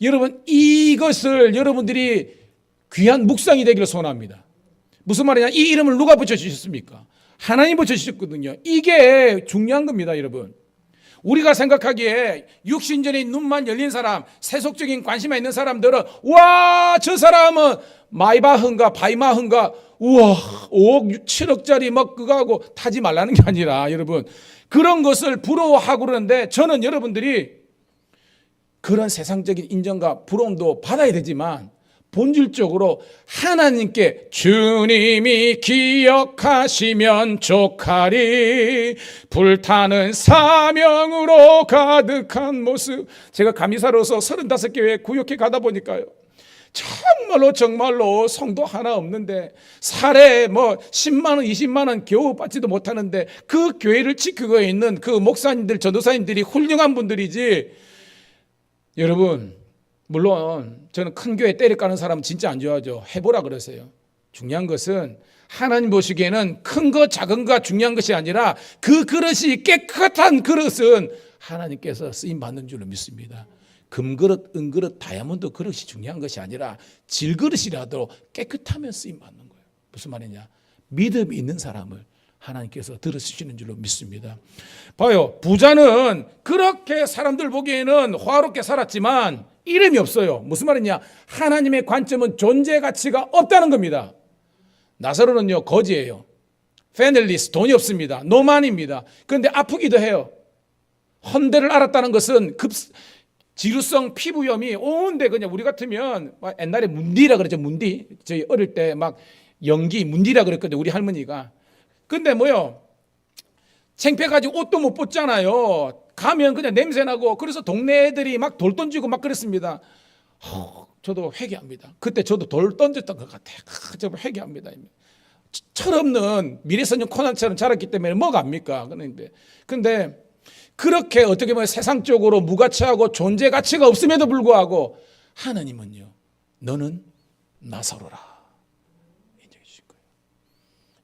여러분 이것을 여러분들이 귀한 묵상이 되기를 소원합니다. 무슨 말이냐? 이 이름을 누가 붙여주셨습니까? 하나님 붙여주셨거든요. 이게 중요한 겁니다 여러분. 우리가 생각하기에 육신전에 눈만 열린 사람, 세속적인 관심에 있는 사람들은 와, 저 사람은 마이바흐인가 바이마흐인가 우와 5억 7억짜리 막 그거 하고 타지 말라는 게 아니라 여러분 그런 것을 부러워하고 그러는데 저는 여러분들이 그런 세상적인 인정과 부러움도 받아야 되지만 본질적으로 하나님께 주님이 기억하시면 족하리 불타는 사명으로 가득한 모습. 제가 감리사로서 35교회 구역에 가다 보니까요 정말로 성도 하나 없는데 살에 뭐 10만 원 20만 원 겨우 받지도 못하는데 그 교회를 지키고 있는 그 목사님들 전도사님들이 훌륭한 분들이지. 여러분 물론 저는 큰 교회 때려 까는 사람 진짜 안 좋아하죠. 해보라 그러세요. 중요한 것은 하나님 보시기에는 큰 거 작은 거 중요한 것이 아니라 그 그릇이 깨끗한 그릇은 하나님께서 쓰임받는 줄로 믿습니다. 금그릇, 은그릇, 다이아몬드 그릇이 중요한 것이 아니라 질그릇이라도 깨끗하면 쓰임받는 거예요. 무슨 말이냐? 믿음이 있는 사람을 하나님께서 들어주시는 줄로 믿습니다. 봐요. 부자는 그렇게 사람들 보기에는 화롭게 살았지만 이름이 없어요. 무슨 말이냐? 하나님의 관점은 존재 가치가 없다는 겁니다. 나사로는요 거지예요. 패널리스 돈이 없습니다. 노만입니다. 그런데 아프기도 해요. 헌데를 알았다는 것은 지루성 피부염이 온데 그냥 우리 같으면 옛날에 문디라 그랬죠. 문디. 저희 어릴 때 막 연기 문디라 그랬거든요. 우리 할머니가. 근데 뭐요? 창피해가지고 옷도 못 벗잖아요. 가면 그냥 냄새나고 그래서 동네 애들이 막 돌 던지고 막 그랬습니다. 저도 회개합니다. 그때 저도 돌 던졌던 것 같아요. 저도 회개합니다. 철없는 미래선녀 코난처럼 자랐기 때문에 뭐가 압니까? 근데 그렇게 어떻게 보면 세상적으로 무가치하고 존재 가치가 없음에도 불구하고 하나님은요 너는 나사로라 인정해 주실 거예요.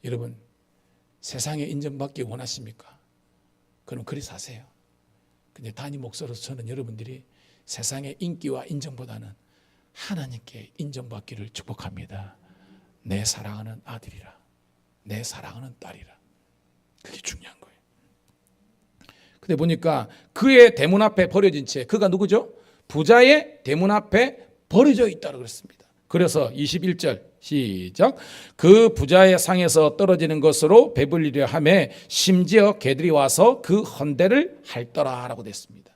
여러분 세상에 인정받기 원하십니까? 그럼 그리 사세요. 근데 단임 목사로서 저는 여러분들이 세상의 인기와 인정보다는 하나님께 인정받기를 축복합니다. 내 사랑하는 아들이라, 내 사랑하는 딸이라. 그게 중요한 거예요. 근데 보니까 그의 대문 앞에 버려진 채, 그가 누구죠? 부자의 대문 앞에 버려져 있다고 그랬습니다. 그래서 21절 시작. 그 부자의 상에서 떨어지는 것으로 배불리려 하매 심지어 개들이 와서 그 헌대를 핥더라라고 됐습니다.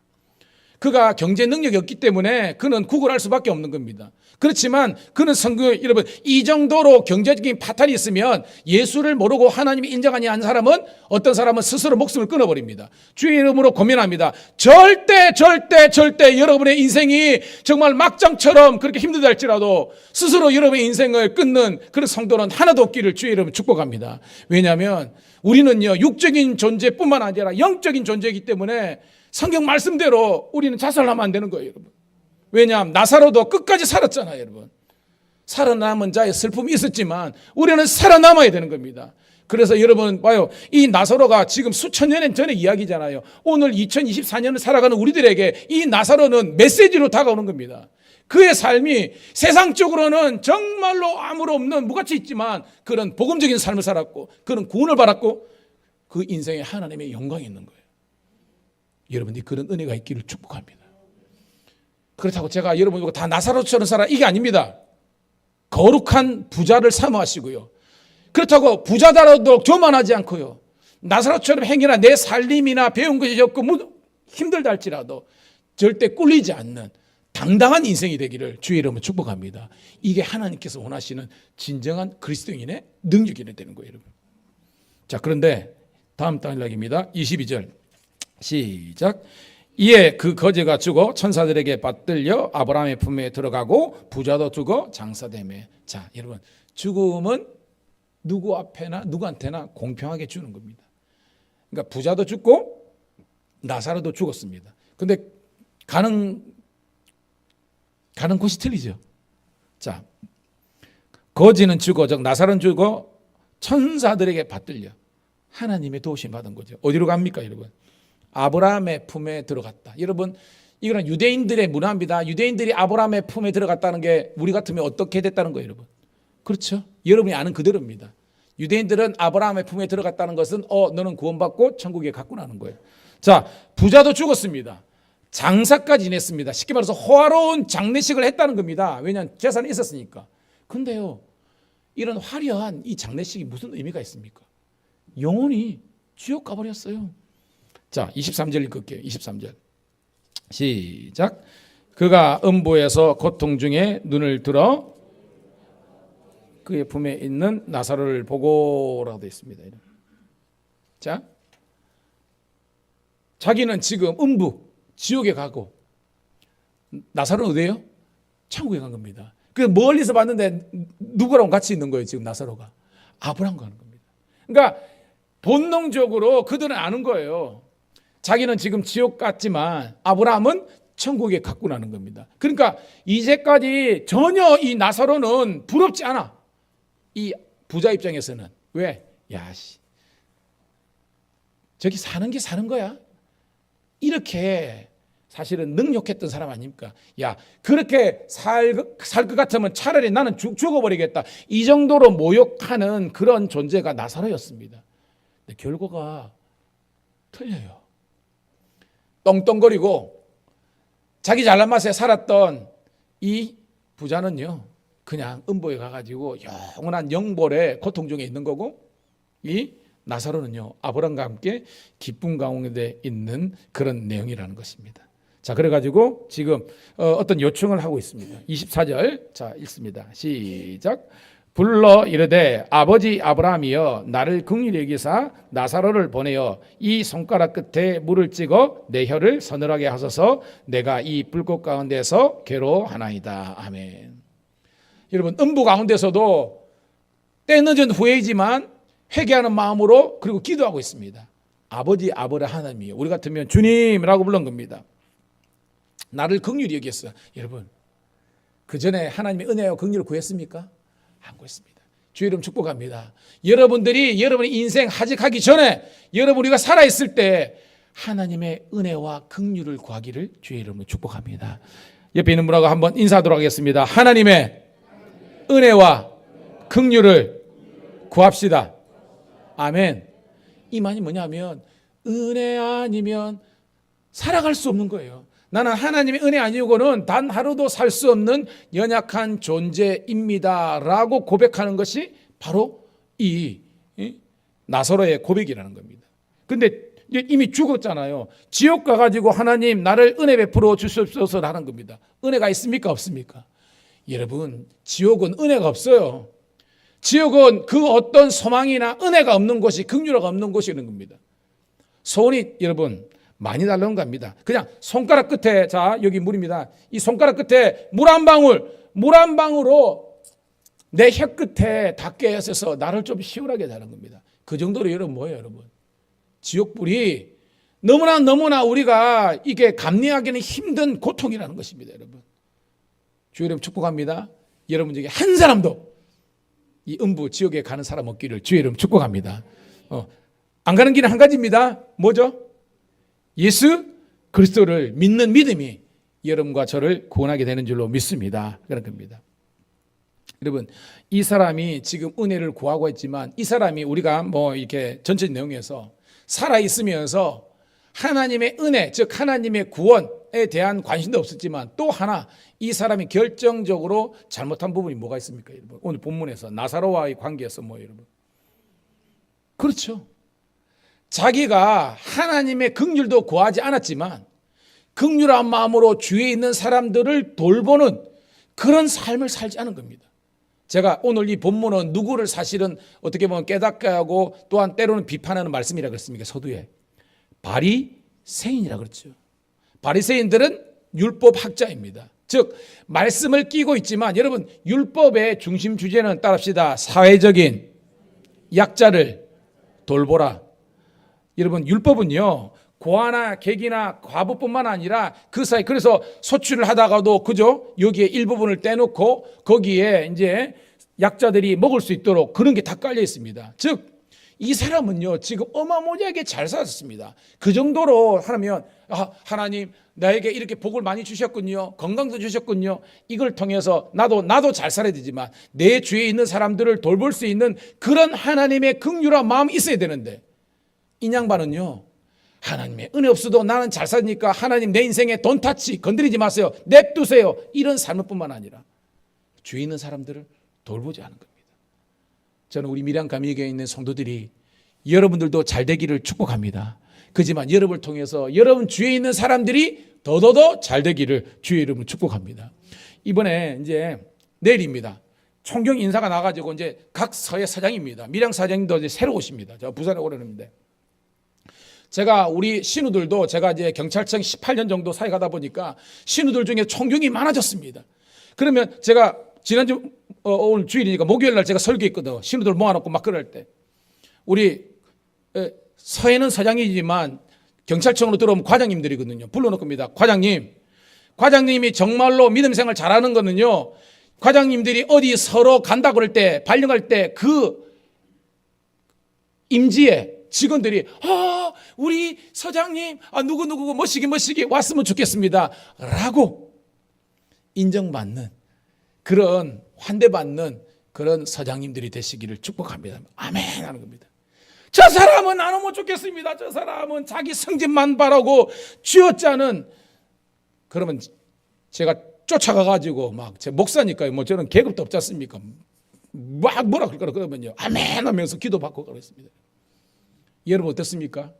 그가 경제 능력이 없기 때문에 그는 구걸할 수밖에 없는 겁니다. 그렇지만 그는 성경 여러분 이 정도로 경제적인 파탄이 있으면 예수를 모르고 하나님이 인정하지 않은 사람은 어떤 사람은 스스로 목숨을 끊어버립니다. 주의 이름으로 고민합니다. 절대 여러분의 인생이 정말 막장처럼 그렇게 힘들다 할지라도 스스로 여러분의 인생을 끊는 그런 성도는 하나도 없기를 주의 이름으로 축복합니다. 왜냐하면 우리는요 육적인 존재뿐만 아니라 영적인 존재이기 때문에 성경 말씀대로 우리는 자살하면 안 되는 거예요, 여러분. 왜냐하면 나사로도 끝까지 살았잖아요, 여러분. 살아남은 자의 슬픔이 있었지만 우리는 살아남아야 되는 겁니다. 그래서 여러분 봐요. 이 나사로가 지금 수천 년 전의 이야기잖아요. 오늘 2024년을 살아가는 우리들에게 이 나사로는 메시지로 다가오는 겁니다. 그의 삶이 세상적으로는 정말로 아무런 없는 무가치 있지만 그런 복음적인 삶을 살았고 그런 구원을 받았고 그 인생에 하나님의 영광이 있는 거예요. 여러분이 그런 은혜가 있기를 축복합니다. 그렇다고 제가 여러분 이거 다 나사로처럼 살아 이게 아닙니다. 거룩한 부자를 사모하시고요. 그렇다고 부자다라도 교만하지 않고요. 나사로처럼 행위나 내 살림이나 배운 것이 적고 힘들다 할지라도 절대 꿀리지 않는 당당한 인생이 되기를 주의 이름으로 축복합니다. 이게 하나님께서 원하시는 진정한 그리스도인의 능력이 되는 거예요, 여러분. 자, 그런데 다음 단락입니다. 22절 시작. 이에 그 거지가 죽어 천사들에게 받들려 아브라함의 품에 들어가고 부자도 죽어 장사되매. 자, 여러분, 죽음은 누구 앞에나 누구한테나 공평하게 주는 겁니다. 그러니까 부자도 죽고 나사로도 죽었습니다. 근데 가는 곳이 틀리죠. 자, 거지는 죽어, 즉 나사로는 죽어 천사들에게 받들려 하나님의 도우심 받은 거죠. 어디로 갑니까, 여러분? 아브라함의 품에 들어갔다. 여러분, 이거는 유대인들의 문화입니다. 유대인들이 아브라함의 품에 들어갔다는 게 우리 같으면 어떻게 됐다는 거예요, 여러분? 그렇죠? 여러분이 아는 그대로입니다. 유대인들은 아브라함의 품에 들어갔다는 것은 너는 구원받고 천국에 갔구나는 거예요. 자, 부자도 죽었습니다. 장사까지 지냈습니다. 쉽게 말해서 호화로운 장례식을 했다는 겁니다. 왜냐하면 재산이 있었으니까. 근데요, 이런 화려한 이 장례식이 무슨 의미가 있습니까? 영혼이 지옥 가버렸어요. 자, 23절 읽을게요. 23절 시작. 그가 음부에서 고통 중에 눈을 들어 그의 품에 있는 나사로를 보고라고 되어 있습니다. 자, 자기는 지금 음부 지옥에 가고 나사로는 어디예요? 천국에 간 겁니다. 그 멀리서 봤는데 누구랑 같이 있는 거예요? 지금 나사로가 아브라함과 가는 겁니다. 그러니까 본능적으로 그들은 아는 거예요. 자기는 지금 지옥 갔지만 아브라함은 천국에 갔구나는 겁니다. 그러니까 이제까지 전혀 이 나사로는 부럽지 않아. 이 부자 입장에서는 왜? 야씨, 저기 사는 게 사는 거야. 이렇게 사실은 능욕했던 사람 아닙니까? 야, 그렇게 살 것 같으면 차라리 나는 죽어버리겠다. 이 정도로 모욕하는 그런 존재가 나사로였습니다. 근데 결과가 틀려요. 떵떵거리고 자기 잘난 맛에 살았던 이 부자는요, 그냥 음부에 가가지고 영원한 영벌의 고통 중에 있는 거고, 이 나사로는요, 아브라함과 함께 기쁨 가운데 있는 그런 내용이라는 것입니다. 자, 그래가지고 지금 어떤 요청을 하고 있습니다. 24절 자 읽습니다. 시작. 불러 이르되 아버지 아브라함이여 나를 긍휼히 여기사 나사로를 보내어 이 손가락 끝에 물을 찍어 내 혀를 서늘하게 하소서 내가 이 불꽃 가운데서 괴로워하나이다. 아멘. 여러분, 음부 가운데서도 때늦은 후회이지만 회개하는 마음으로 그리고 기도하고 있습니다. 아버지 아브라함 하나님이요, 우리 같으면 주님이라고 부른 겁니다. 나를 긍휼히 여겼어. 여러분, 그 전에 하나님의 은혜와 긍휼을 구했습니까? 안 구했습니다. 주의 이름 축복합니다. 여러분들이 여러분의 인생 하직하기 전에 여러분 우리가 살아있을 때 하나님의 은혜와 긍휼을 구하기를 주의 이름으로 축복합니다. 옆에 있는 분하고 한번 인사하도록 하겠습니다. 하나님의 은혜와 긍휼을 구합시다. 아멘. 이 말이 뭐냐면 은혜 아니면 살아갈 수 없는 거예요. 나는 하나님의 은혜 아니고는 단 하루도 살 수 없는 연약한 존재입니다 라고 고백하는 것이 바로 이 나사로의 고백이라는 겁니다. 근데 이미 죽었잖아요. 지옥 가가지고 하나님 나를 은혜 베풀어 주시옵소서라는 겁니다. 은혜가 있습니까? 없습니까? 여러분, 지옥은 은혜가 없어요. 지옥은 그 어떤 소망이나 은혜가 없는 곳이, 긍휼가 없는 곳이라는 겁니다. 소원이 여러분 많이 달라는 겁니다. 그냥 손가락 끝에, 자 여기 물입니다. 이 손가락 끝에 물 한 방울로 내 혀 끝에 닿게 해서 나를 좀 시원하게 하는 겁니다. 그 정도로 여러분 뭐예요, 여러분? 지옥불이 너무나 우리가 이게 감내하기는 힘든 고통이라는 것입니다, 여러분. 주여 여러분 축복합니다. 여러분 중에 한 사람도 이 음부 지옥에 가는 사람 없기를 주의 이름 축복합니다. 안 가는 길은 한 가지입니다. 뭐죠? 예수 그리스도를 믿는 믿음이 여러분과 저를 구원하게 되는 줄로 믿습니다. 그런 겁니다. 여러분, 이 사람이 지금 은혜를 구하고 있지만 이 사람이 우리가 뭐 이렇게 전체 내용에서 살아 있으면서 하나님의 은혜, 즉 하나님의 구원에 대한 관심도 없었지만 또 하나 이 사람이 결정적으로 잘못한 부분이 뭐가 있습니까, 여러분? 오늘 본문에서 나사로와의 관계에서 뭐 여러분? 그렇죠. 자기가 하나님의 긍휼도 구하지 않았지만 긍휼한 마음으로 주위에 있는 사람들을 돌보는 그런 삶을 살지 않은 겁니다. 제가 오늘 이 본문은 누구를 사실은 어떻게 보면 깨닫게 하고 또한 때로는 비판하는 말씀이라 그랬습니까? 서두에 바리새인이라 그랬죠. 바리새인들은 율법 학자입니다. 즉 말씀을 끼고 있지만 여러분, 율법의 중심 주제는 따릅시다. 사회적인 약자를 돌보라. 여러분, 율법은요 고아나 객이나 과부뿐만 아니라 그 사이, 그래서 소출을 하다가도 그죠, 여기에 일부분을 떼놓고 거기에 이제 약자들이 먹을 수 있도록 그런 게 다 깔려 있습니다. 즉 이 사람은요 지금 어마무지하게 잘 살았습니다. 그 정도로 하면 하나님 나에게 이렇게 복을 많이 주셨군요, 건강도 주셨군요, 이걸 통해서 나도 잘 살아야 되지만 내 주위에 있는 사람들을 돌볼 수 있는 그런 하나님의 긍휼한 마음이 있어야 되는데, 이 양반은요 하나님의 은혜 없어도 나는 잘 사니까 하나님 내 인생에 돈 타치 건드리지 마세요, 냅두세요, 이런 삶을 뿐만 아니라 주위에 있는 사람들을 돌보지 않은 겁니다. 저는 우리 밀양 감리교회에 있는 성도들이 여러분들도 잘 되기를 축복합니다. 그렇지만 여러분을 통해서 여러분 주위에 있는 사람들이 더더더 잘 되기를 주의 이름으로 축복합니다. 이번에 이제 내일입니다. 총경 인사가 나가지고 이제 각 서의 사장입니다. 밀양 사장님도 이제 새로 오십니다. 저 부산에 오려는데, 제가 우리 신우들도 제가 이제 경찰청 18년 정도 사회 가다 보니까 신우들 중에 총경이 많아졌습니다. 그러면 제가 지난주 오늘 주일이니까 목요일 날 제가 설교했거든. 신우들 모아놓고 막 그럴 때 우리 서해는 서장이지만 경찰청으로 들어오면 과장님들이거든요. 불러놓을 겁니다. 과장님이 정말로 믿음 생활 잘하는 거는요, 과장님들이 어디 서로 간다 그럴 때 발령할 때 그 임지에 직원들이 우리 서장님 누구 멋시기 왔으면 좋겠습니다 라고 인정받는 그런 환대받는 그런 서장님들이 되시기를 축복합니다. 아멘 하는 겁니다. 저 사람은 안 오면 좋겠습니다. 저 사람은 자기 성질만 바라고 쥐어짜는, 그러면 제가 쫓아가가지고 막 제 목사니까요, 뭐 저는 계급도 없지 않습니까? 막 뭐라 그럴까 그러면요 아멘 하면서 기도받고 그랬습니다. 여러분 어떻습니까?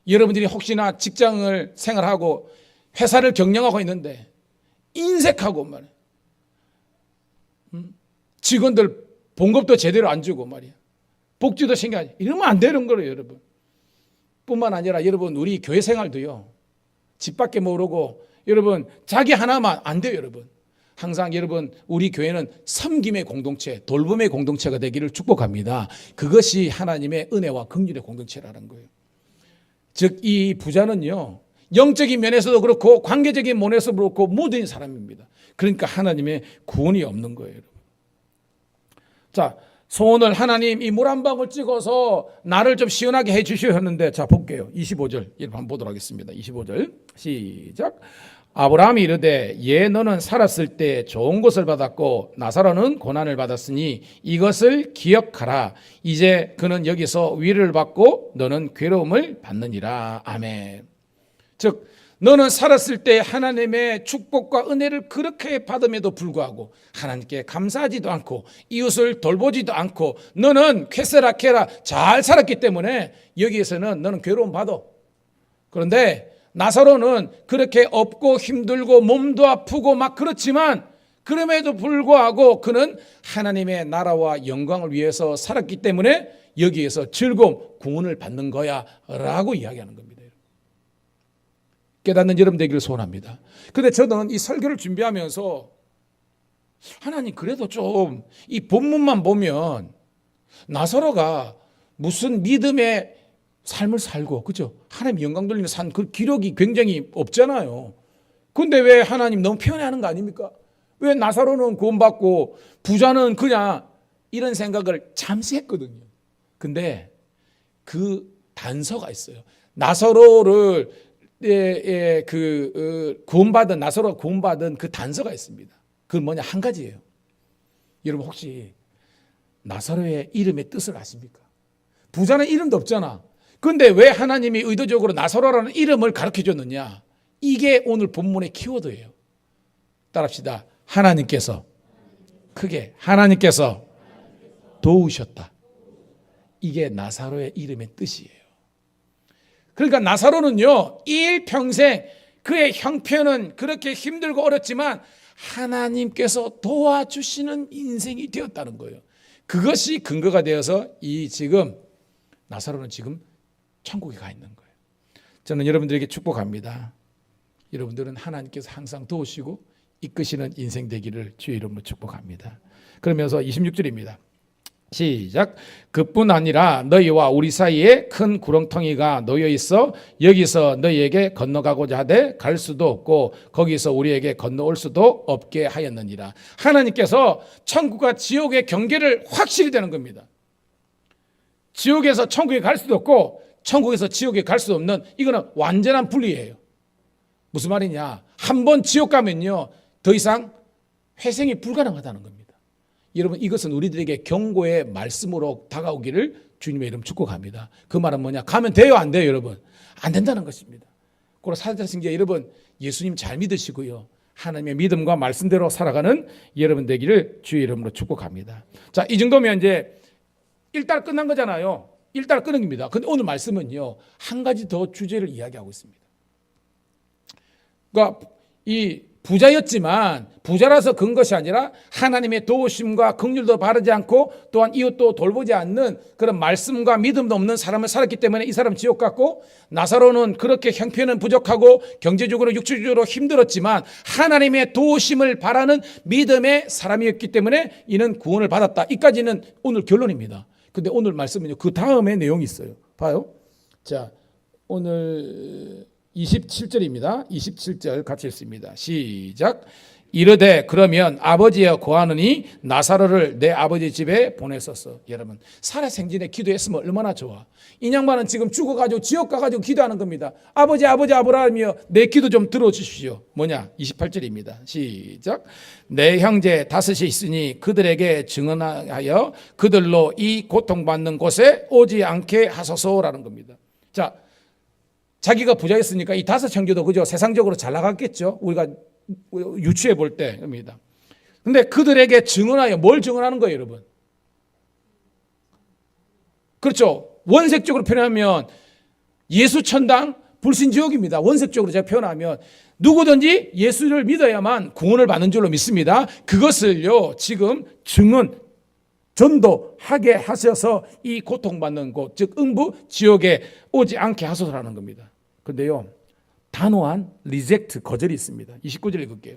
여러분들이 혹시나 직장을 생활하고 회사를 경영하고 있는데 인색하고 말이야, 직원들 봉급도 제대로 안 주고 말이야, 복지도 신경 안 써, 이러면 안 되는 거예요 여러분. 뿐만 아니라 여러분 우리 교회 생활도요 집 밖에 모르고 여러분 자기 하나만 안 돼요 여러분. 항상 여러분 우리 교회는 섬김의 공동체, 돌봄의 공동체가 되기를 축복합니다. 그것이 하나님의 은혜와 긍휼의 공동체라는 거예요. 즉 이 부자는요 영적인 면에서도 그렇고 관계적인 면에서도 그렇고 모든 사람입니다. 그러니까 하나님의 구원이 없는 거예요. 자, 소원을 하나님 이 물 한 방울 찍어서 나를 좀 시원하게 해 주셔야 하는데, 자 볼게요. 25절 한번 보도록 하겠습니다. 25절 시작. 아브라함이 이르되 너는 살았을 때 좋은 것을 받았고 나사로는 고난을 받았으니 이것을 기억하라. 이제 그는 여기서 위로를 받고 너는 괴로움을 받느니라. 아멘. 즉 너는 살았을 때 하나님의 축복과 은혜를 그렇게 받음에도 불구하고 하나님께 감사하지도 않고 이웃을 돌보지도 않고 너는 쾌세라케라 잘 살았기 때문에 여기에서는 너는 괴로움 받아. 그런데 나사로는 그렇게 없고 힘들고 몸도 아프고 막 그렇지만 그럼에도 불구하고 그는 하나님의 나라와 영광을 위해서 살았기 때문에 여기에서 즐거움, 구원을 받는 거야 라고 이야기하는 겁니다. 깨닫는 여러분 되기를 소원합니다. 그런데 저는 이 설교를 준비하면서 하나님 그래도 좀 이 본문만 보면 나사로가 무슨 믿음의 삶을 살고 그죠? 하나님 영광 돌리는 산 그 기록이 굉장히 없잖아요. 근데 왜 하나님 너무 편애하는 거 아닙니까? 왜 나사로는 구원받고 부자는 그냥 이런 생각을 잠시 했거든요. 근데 그 단서가 있어요. 나사로를 구원받은 나사로가 구원받은 그 단서가 있습니다. 그건 뭐냐? 한 가지예요. 여러분 혹시 나사로의 이름의 뜻을 아십니까? 부자는 이름도 없잖아. 그런데 왜 하나님이 의도적으로 나사로라는 이름을 가르쳐 줬느냐? 이게 오늘 본문의 키워드예요. 따라합시다. 하나님께서 크게 하나님께서 도우셨다. 이게 나사로의 이름의 뜻이에요. 그러니까 나사로는요, 일평생 그의 형편은 그렇게 힘들고 어렵지만 하나님께서 도와주시는 인생이 되었다는 거예요. 그것이 근거가 되어서 지금 나사로는 지금 천국에 가 있는 거예요. 저는 여러분들에게 축복합니다. 여러분들은 하나님께서 항상 도우시고 이끄시는 인생 되기를 주의 이름으로 축복합니다. 그러면서 26절입니다. 시작. 그뿐 아니라 너희와 우리 사이에 큰 구렁텅이가 놓여 있어 여기서 너희에게 건너가고자 하되 갈 수도 없고 거기서 우리에게 건너올 수도 없게 하였느니라. 하나님께서 천국과 지옥의 경계를 확실히 되는 겁니다. 지옥에서 천국에 갈 수도 없고 천국에서 지옥에 갈 수 없는, 이거는 완전한 분리예요. 무슨 말이냐? 한 번 지옥 가면요 더 이상 회생이 불가능하다는 겁니다. 여러분, 이것은 우리들에게 경고의 말씀으로 다가오기를 주님의 이름 축복합니다. 그 말은 뭐냐? 가면 돼요, 안 돼요, 여러분? 안 된다는 것입니다. 그리고 사랑하는 여러분, 예수님 잘 믿으시고요, 하나님의 믿음과 말씀대로 살아가는 여러분 되기를 주의 이름으로 축복합니다. 자, 이 정도면 이제 1달 끝난 거잖아요. 1달 끝난 겁니다. 근데 오늘 말씀은요, 한 가지 더 주제를 이야기하고 있습니다. 그러니까 이 부자였지만 부자라서 근 것이 아니라 하나님의 도우심과 긍휼도 바르지 않고 또한 이웃도 돌보지 않는 그런 말씀과 믿음도 없는 사람을 살았기 때문에 이 사람은 지옥 갔고, 나사로는 그렇게 형편은 부족하고 경제적으로 육체적으로 힘들었지만 하나님의 도우심을 바라는 믿음의 사람이었기 때문에 이는 구원을 받았다. 이까지는 오늘 결론입니다. 근데 오늘 말씀은요, 그 다음에 내용이 있어요. 봐요. 자, 오늘 27절입니다. 27절 같이 읽습니다. 시작. 이르되 그러면 아버지여 고하느니 나사로를 내 아버지 집에 보냈었어. 여러분, 살아생전에 기도했으면 얼마나 좋아. 이 양반은 지금 죽어가지고 지옥 가가지고 기도하는 겁니다. 아버지 아브라함이여 내 기도 좀 들어주십시오. 뭐냐? 28절입니다. 시작. 내 형제 5이 있으니 그들에게 증언하여 그들로 이 고통받는 곳에 오지 않게 하소서라는 겁니다. 자, 자기가 부자였으니까 이 5 형제도 그저 세상적으로 잘 나갔겠죠. 우리가 유추해 볼 때입니다. 그런데 그들에게 증언하여, 뭘 증언하는 거예요, 여러분? 그렇죠. 원색적으로 표현하면 예수천당 불신지옥입니다. 원색적으로 제가 표현하면 누구든지 예수를 믿어야만 구원을 받는 줄로 믿습니다. 그것을요 지금 증언 전도하게 하셔서 이 고통받는 곳, 즉 응부 지옥에 오지 않게 하소서라는 겁니다. 그런데요, 단호한 리젝트, 거절이 있습니다. 29절 읽을게요.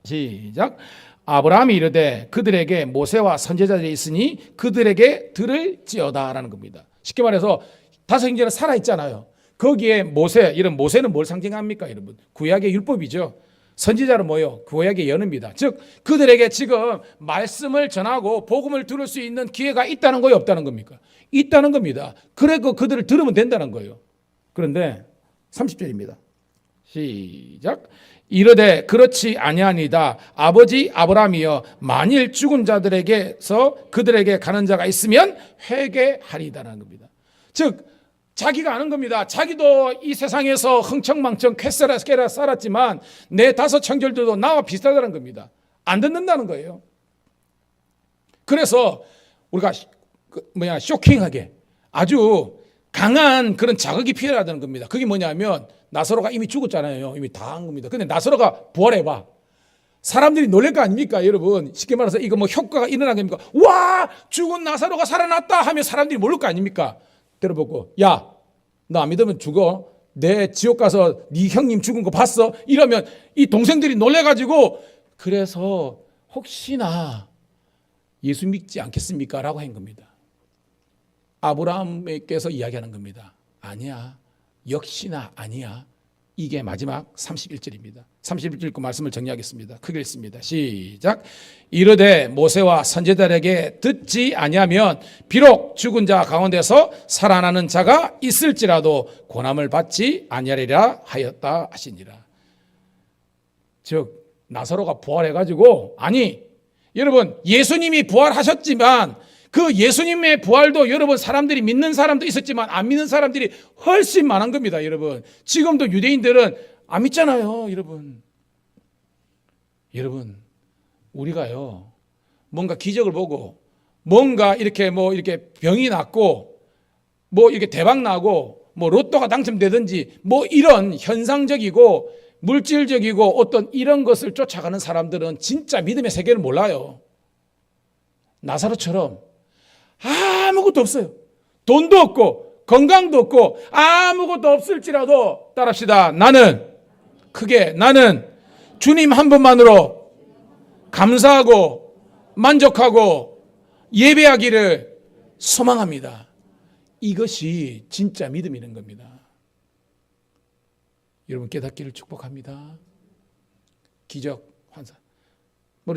시작. 아브라함이 이르되 그들에게 모세와 선지자들이 있으니 그들에게 들을지어다라는 겁니다. 쉽게 말해서 5 형제는 살아있잖아요. 거기에 모세, 이런 모세는 뭘 상징합니까, 여러분? 구약의 율법이죠. 선지자는 뭐예요? 구약의 연입니다. 즉 그들에게 지금 말씀을 전하고 복음을 들을 수 있는 기회가 있다는 거예요, 없다는 겁니까? 있다는 겁니다. 그래서 그들을 들으면 된다는 거예요. 그런데 30절입니다. 시작. 이르되 그렇지 아니하니다. 아버지 아브라함이여 만일 죽은 자들에게서 그들에게 가는 자가 있으면 회개하리다라는 겁니다. 즉 자기가 아는 겁니다. 자기도 이 세상에서 흥청망청 쾌세라 살았지만 내 5 형제들도 나와 비슷하다는 겁니다. 안 듣는다는 거예요. 그래서 우리가 쇼킹하게 아주 강한 그런 자극이 필요하다는 겁니다. 그게 뭐냐면 나사로가 이미 죽었잖아요. 이미 다 한 겁니다. 근데 나사로가 부활해봐. 사람들이 놀랄 거 아닙니까, 여러분? 쉽게 말해서 이거 뭐 효과가 일어나겠습니까? 와, 죽은 나사로가 살아났다 하면 사람들이 모를 거 아닙니까? 들어보고, 야, 너 안 믿으면 죽어. 내 지옥 가서 네 형님 죽은 거 봤어? 이러면 이 동생들이 놀래가지고, 그래서 혹시나 예수 믿지 않겠습니까? 라고 한 겁니다. 아브라함께서 이야기하는 겁니다. 아니야, 역시나 아니야. 이게 마지막 31절입니다. 31절 그 말씀을 정리하겠습니다. 크게 읽습니다. 시작. 이르되 모세와 선지자들에게 듣지 아니하면 비록 죽은 자 가운데서 살아나는 자가 있을지라도 고난을 받지 아니하리라 하였다 하시니라. 즉 나사로가 부활해가지고, 아니 여러분 예수님이 부활하셨지만 그 예수님의 부활도 여러분 사람들이 믿는 사람도 있었지만 안 믿는 사람들이 훨씬 많은 겁니다. 여러분 지금도 유대인들은 안 믿잖아요. 여러분 우리가요 뭔가 기적을 보고 뭔가 이렇게 이렇게 병이 낫고 이렇게 대박 나고 로또가 당첨되든지 이런 현상적이고 물질적이고 어떤 이런 것을 쫓아가는 사람들은 진짜 믿음의 세계를 몰라요. 나사로처럼 아무것도 없어요. 돈도 없고 건강도 없고 아무것도 없을지라도 따라합시다. 나는 주님 한 분만으로 감사하고 만족하고 예배하기를 소망합니다. 이것이 진짜 믿음이는 겁니다. 여러분 깨닫기를 축복합니다. 기적, 환상.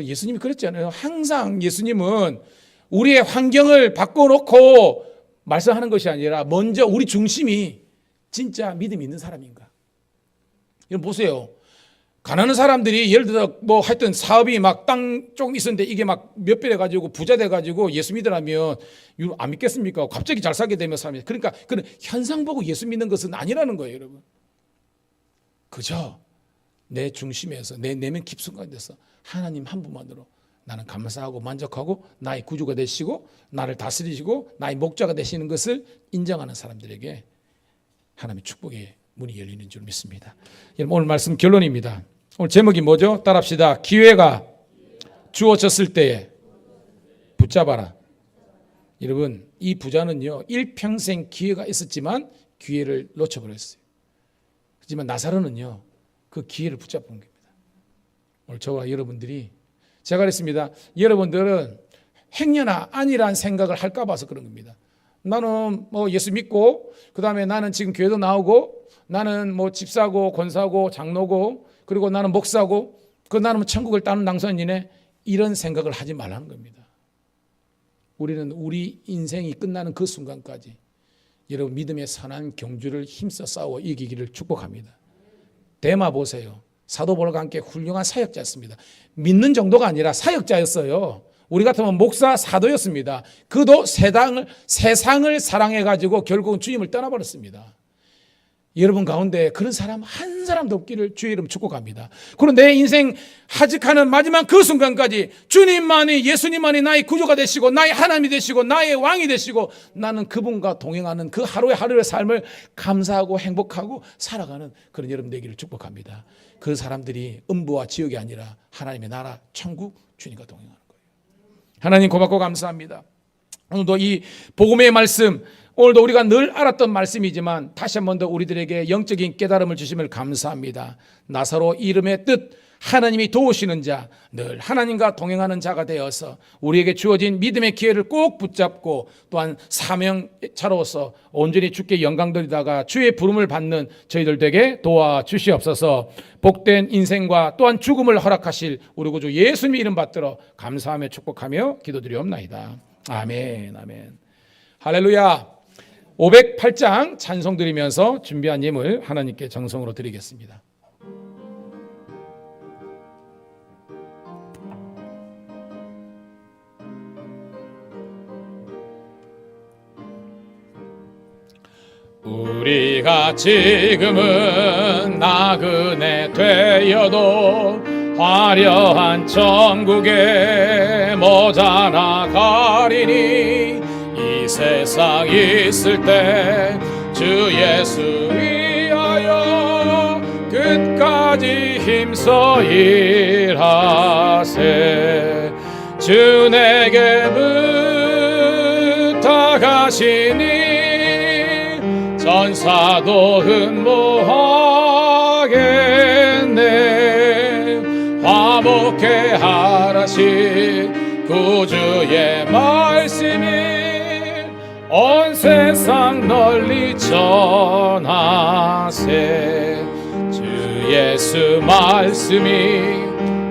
예수님이 그랬잖아요. 항상 예수님은 우리의 환경을 바꿔놓고 말씀하는 것이 아니라 먼저 우리 중심이 진짜 믿음이 있는 사람인가. 여러분 보세요. 가난한 사람들이 예를 들어 하여튼 사업이 막 땅 조금 있었는데 이게 막 몇 배 돼가지고 부자 돼가지고 예수 믿으라면 안 믿겠습니까? 갑자기 잘 살게 되면 사람이. 그러니까 그런 현상 보고 예수 믿는 것은 아니라는 거예요, 여러분. 그저 내 중심에서 내 내면 깊숙한데서 하나님 한 분만으로 나는 감사하고 만족하고 나의 구주가 되시고 나를 다스리시고 나의 목자가 되시는 것을 인정하는 사람들에게 하나님의 축복의 문이 열리는 줄 믿습니다. 여러분 오늘 말씀 결론입니다. 오늘 제목이 뭐죠? 따라합시다. 기회가 주어졌을 때에 붙잡아라. 여러분 이 부자는요 일평생 기회가 있었지만 기회를 놓쳐버렸어요. 하지만 나사로는요 그 기회를 붙잡은 겁니다. 오늘 저와 여러분들이 제가 그랬습니다. 여러분들은 행여나 아니란 생각을 할까 봐서 그런 겁니다. 나는 예수 믿고 그 다음에 나는 지금 교회도 나오고 나는 집사고 권사고 장로고 그리고 나는 목사고 나는 천국을 따는 당선인이네 이런 생각을 하지 말라는 겁니다. 우리는 우리 인생이 끝나는 그 순간까지 여러분 믿음의 선한 경주를 힘써 싸워 이기기를 축복합니다. 데마 보세요. 사도 바울과 함께 훌륭한 사역자였습니다. 믿는 정도가 아니라 사역자였어요. 우리 같으면 목사 사도였습니다. 그도 세상을 사랑해가지고 결국은 주님을 떠나버렸습니다. 여러분 가운데 그런 사람 한 사람도 없기를 주의 이름 축복합니다. 그리고 내 인생 하직하는 마지막 그 순간까지 주님만이 예수님만이 나의 구주가 되시고 나의 하나님이 되시고 나의 왕이 되시고 나는 그분과 동행하는 그 하루의 삶을 감사하고 행복하고 살아가는 그런 여러분 되기를 축복합니다. 그 사람들이 음부와 지옥이 아니라 하나님의 나라 천국 주님과 동행하는 거예요. 하나님 고맙고 감사합니다. 오늘도 이 복음의 말씀 오늘도 우리가 늘 알았던 말씀이지만 다시 한 번 더 우리들에게 영적인 깨달음을 주심을 감사합니다. 나사로 이름의 뜻 하나님이 도우시는 자, 늘 하나님과 동행하는 자가 되어서 우리에게 주어진 믿음의 기회를 꼭 붙잡고 또한 사명자로서 온전히 주께 영광 돌리다가 주의 부름을 받는 저희들 되게 도와주시옵소서. 복된 인생과 또한 죽음을 허락하실 우리 구주 예수님 이름 받들어 감사하며 축복하며 기도드리옵나이다. 아멘, 아멘. 할렐루야. 508장 찬송 드리면서 준비한 예물 하나님께 정성으로 드리겠습니다. 우리가 지금은 나그네 되어도 화려한 천국에 모자라 가리니 이 세상 있을 때 주 예수 위하여 끝까지 힘써 일하세. 주 내게 부탁하시니 전사도 흠모하겠네. 화목해 하라신 구주의 말씀이 온 세상 널리 전하세. 주 예수 말씀이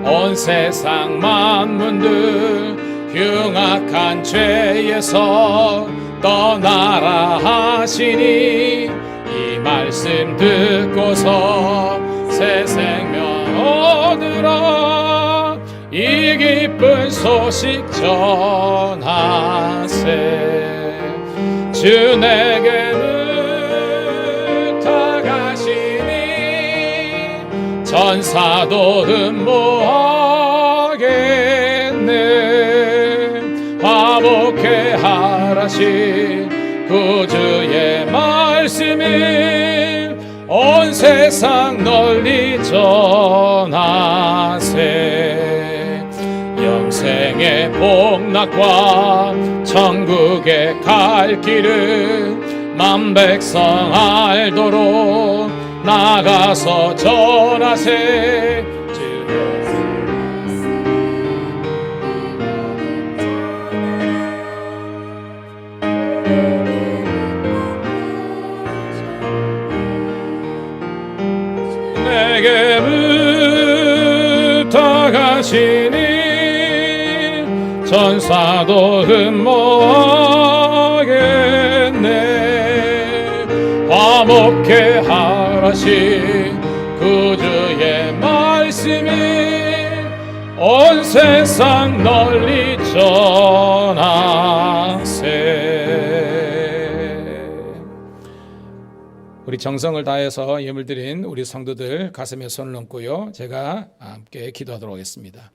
온 세상 만문들 흉악한 죄에서 떠나라 하시니 이 말씀 듣고서 새 생명 얻으라 이 기쁜 소식 전하세 주 내게는 다가시니 전사도 흠모하겠네 화목해 하라신 구주의 말씀이 온 세상 널리 전하세 영생의 복락과 천국에 갈 길은 만백성 알도록 나가서 전하세 내게 부탁하시니 전사도 흠모하겠네 화목해 하라신 구주의 말씀이 온 세상 널리 전하세 우리 정성을 다해서 예물 드린 우리 성도들 가슴에 손을 얹고요. 제가 함께 기도하도록 하겠습니다.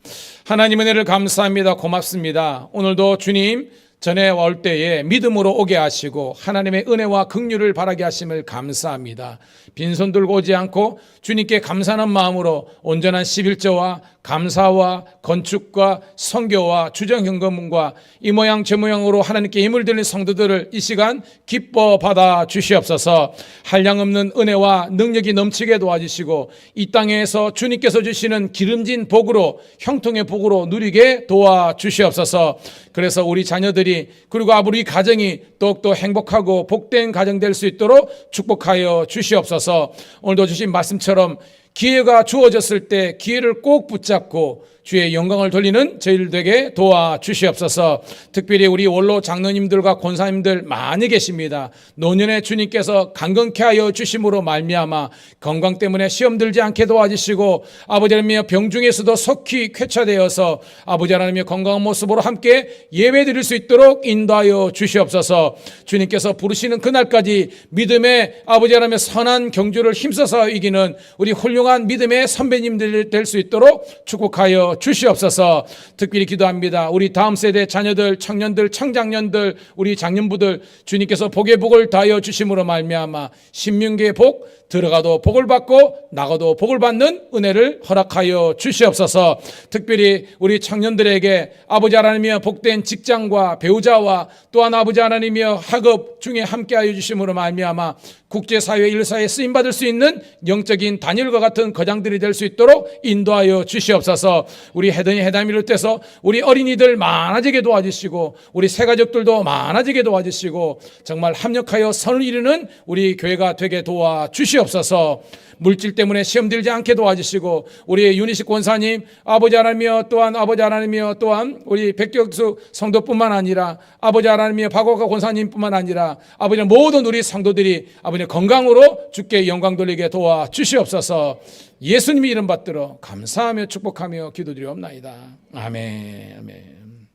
하나님 은혜를 감사합니다. 고맙습니다. 오늘도 주님 전에 올 때에 믿음으로 오게 하시고 하나님의 은혜와 긍휼을 바라게 하심을 감사합니다. 빈손 들고 오지 않고 주님께 감사하는 마음으로 온전한 11조와 감사와 건축과 선교와 주정현금과 이 모양 저 모양으로 하나님께 힘을 드리는 성도들을 이 시간 기뻐 받아 주시옵소서. 한량없는 은혜와 능력이 넘치게 도와주시고 이 땅에서 주님께서 주시는 기름진 복으로 형통의 복으로 누리게 도와주시옵소서. 그래서 우리 자녀들이 그리고 우리 가정이 더욱더 행복하고 복된 가정 될 수 있도록 축복하여 주시옵소서. 오늘도 주신 말씀처럼 기회가 주어졌을 때 기회를 꼭 붙잡고 주의 영광을 돌리는 저희들 되게 도와주시옵소서. 특별히 우리 원로 장로님들과 권사님들 많이 계십니다. 노년에 주님께서 강건케 하여 주심으로 말미암아 건강 때문에 시험 들지 않게 도와주시고 아버지 하나님의 병중에서도 속히 쾌차되어서 아버지 하나님의 건강한 모습으로 함께 예배드릴 수 있도록 인도하여 주시옵소서. 주님께서 부르시는 그날까지 믿음의 아버지 하나님의 선한 경주를 힘써서 이기는 우리 훌륭한 믿음의 선배님들 될 수 있도록 축복하여 주시옵소서. 특별히 기도합니다. 우리 다음 세대 자녀들, 청년들, 청장년들, 우리 장년부들 주님께서 복의 복을 다하여 주심으로 말미암아 신명기의 복 들어가도 복을 받고 나가도 복을 받는 은혜를 허락하여 주시옵소서. 특별히 우리 청년들에게 아버지 하나님이여 복된 직장과 배우자와 또한 아버지 하나님이여 학업 중에 함께하여 주심으로 말미암아 국제사회 일사에 쓰임받을 수 있는 영적인 다니엘과 같은 거장들이 될 수 있도록 인도하여 주시옵소서. 우리 해든이 해담이를 떼서 우리 어린이들 많아지게 도와주시고 우리 새가족들도 많아지게 도와주시고 정말 합력하여 선을 이루는 우리 교회가 되게 도와주시옵소서. 물질 때문에 시험 들지 않게 도와주시고 우리 윤희식 권사님 아버지 하나님이여 또한 아버지 하나님이여 또한 우리 백격수 성도뿐만 아니라 아버지 하나님이여 박옥화 권사님뿐만 아니라 아버지 모든 우리 성도들이 아버지 건강으로 주께 영광 돌리게 도와주시옵소서. 예수님의 이름 받들어 감사하며 축복하며 기도드리옵나이다. 아멘. 아멘.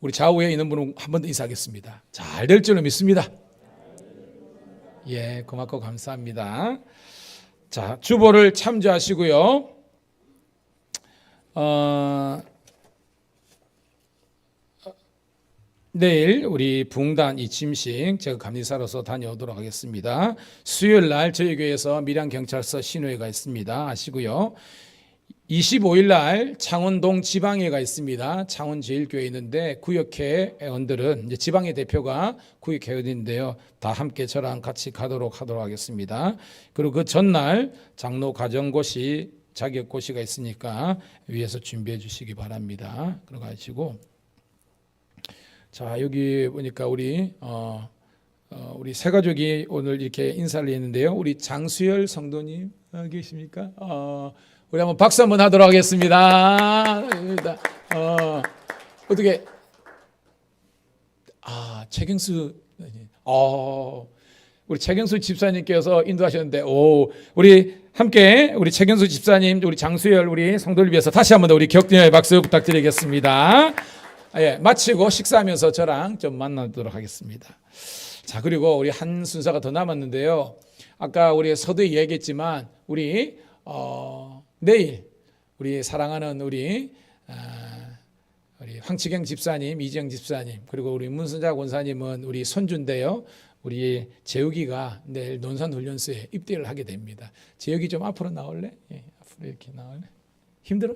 우리 좌우에 있는 분은 한 번 더 인사하겠습니다. 잘 될 줄로 믿습니다. 예, 고맙고 감사합니다. 자, 주보를 참조하시고요. 내일 우리 붕단 이침식 제가 감리사로서 다녀오도록 하겠습니다. 수요일 날 저희 교회에서 밀양경찰서 신호회가 있습니다. 아시고요. 25일 날 창원동 지방회가 있습니다. 창원제일교회 있는데 구역회원들은 이제 지방회 대표가 구역회원인데요. 다 함께 저랑 같이 가도록 하겠습니다. 그리고 그 전날 장로 가정고시 자격고시가 있으니까 위에서 준비해 주시기 바랍니다. 그래가지고 자 여기 보니까 우리 세 가족이 오늘 이렇게 인사를 했는데요. 우리 장수열 성도님 계십니까? 우리 한번 박수 한번 하도록 하겠습니다. 어떻게 최경수 우리 최경수 집사님께서 인도하셨는데 우리 함께 우리 최경수 집사님, 우리 장수열 우리 성도를 위해서 다시 한번 더 우리 격려의 박수 부탁드리겠습니다. 마치고 식사하면서 저랑 좀 만나도록 하겠습니다. 자, 그리고 우리 한 순서가 더 남았는데요. 아까 우리 서두에 얘기했지만 우리 내일 우리 사랑하는 우리 황치경 집사님, 이지영 집사님, 그리고 우리 문선자 권사님은 우리 손주인데요. 우리 재욱이가 내일 논산훈련소에 입대를 하게 됩니다. 재욱이 좀 앞으로 나올래? 앞으로 이렇게 나올래? 힘들어?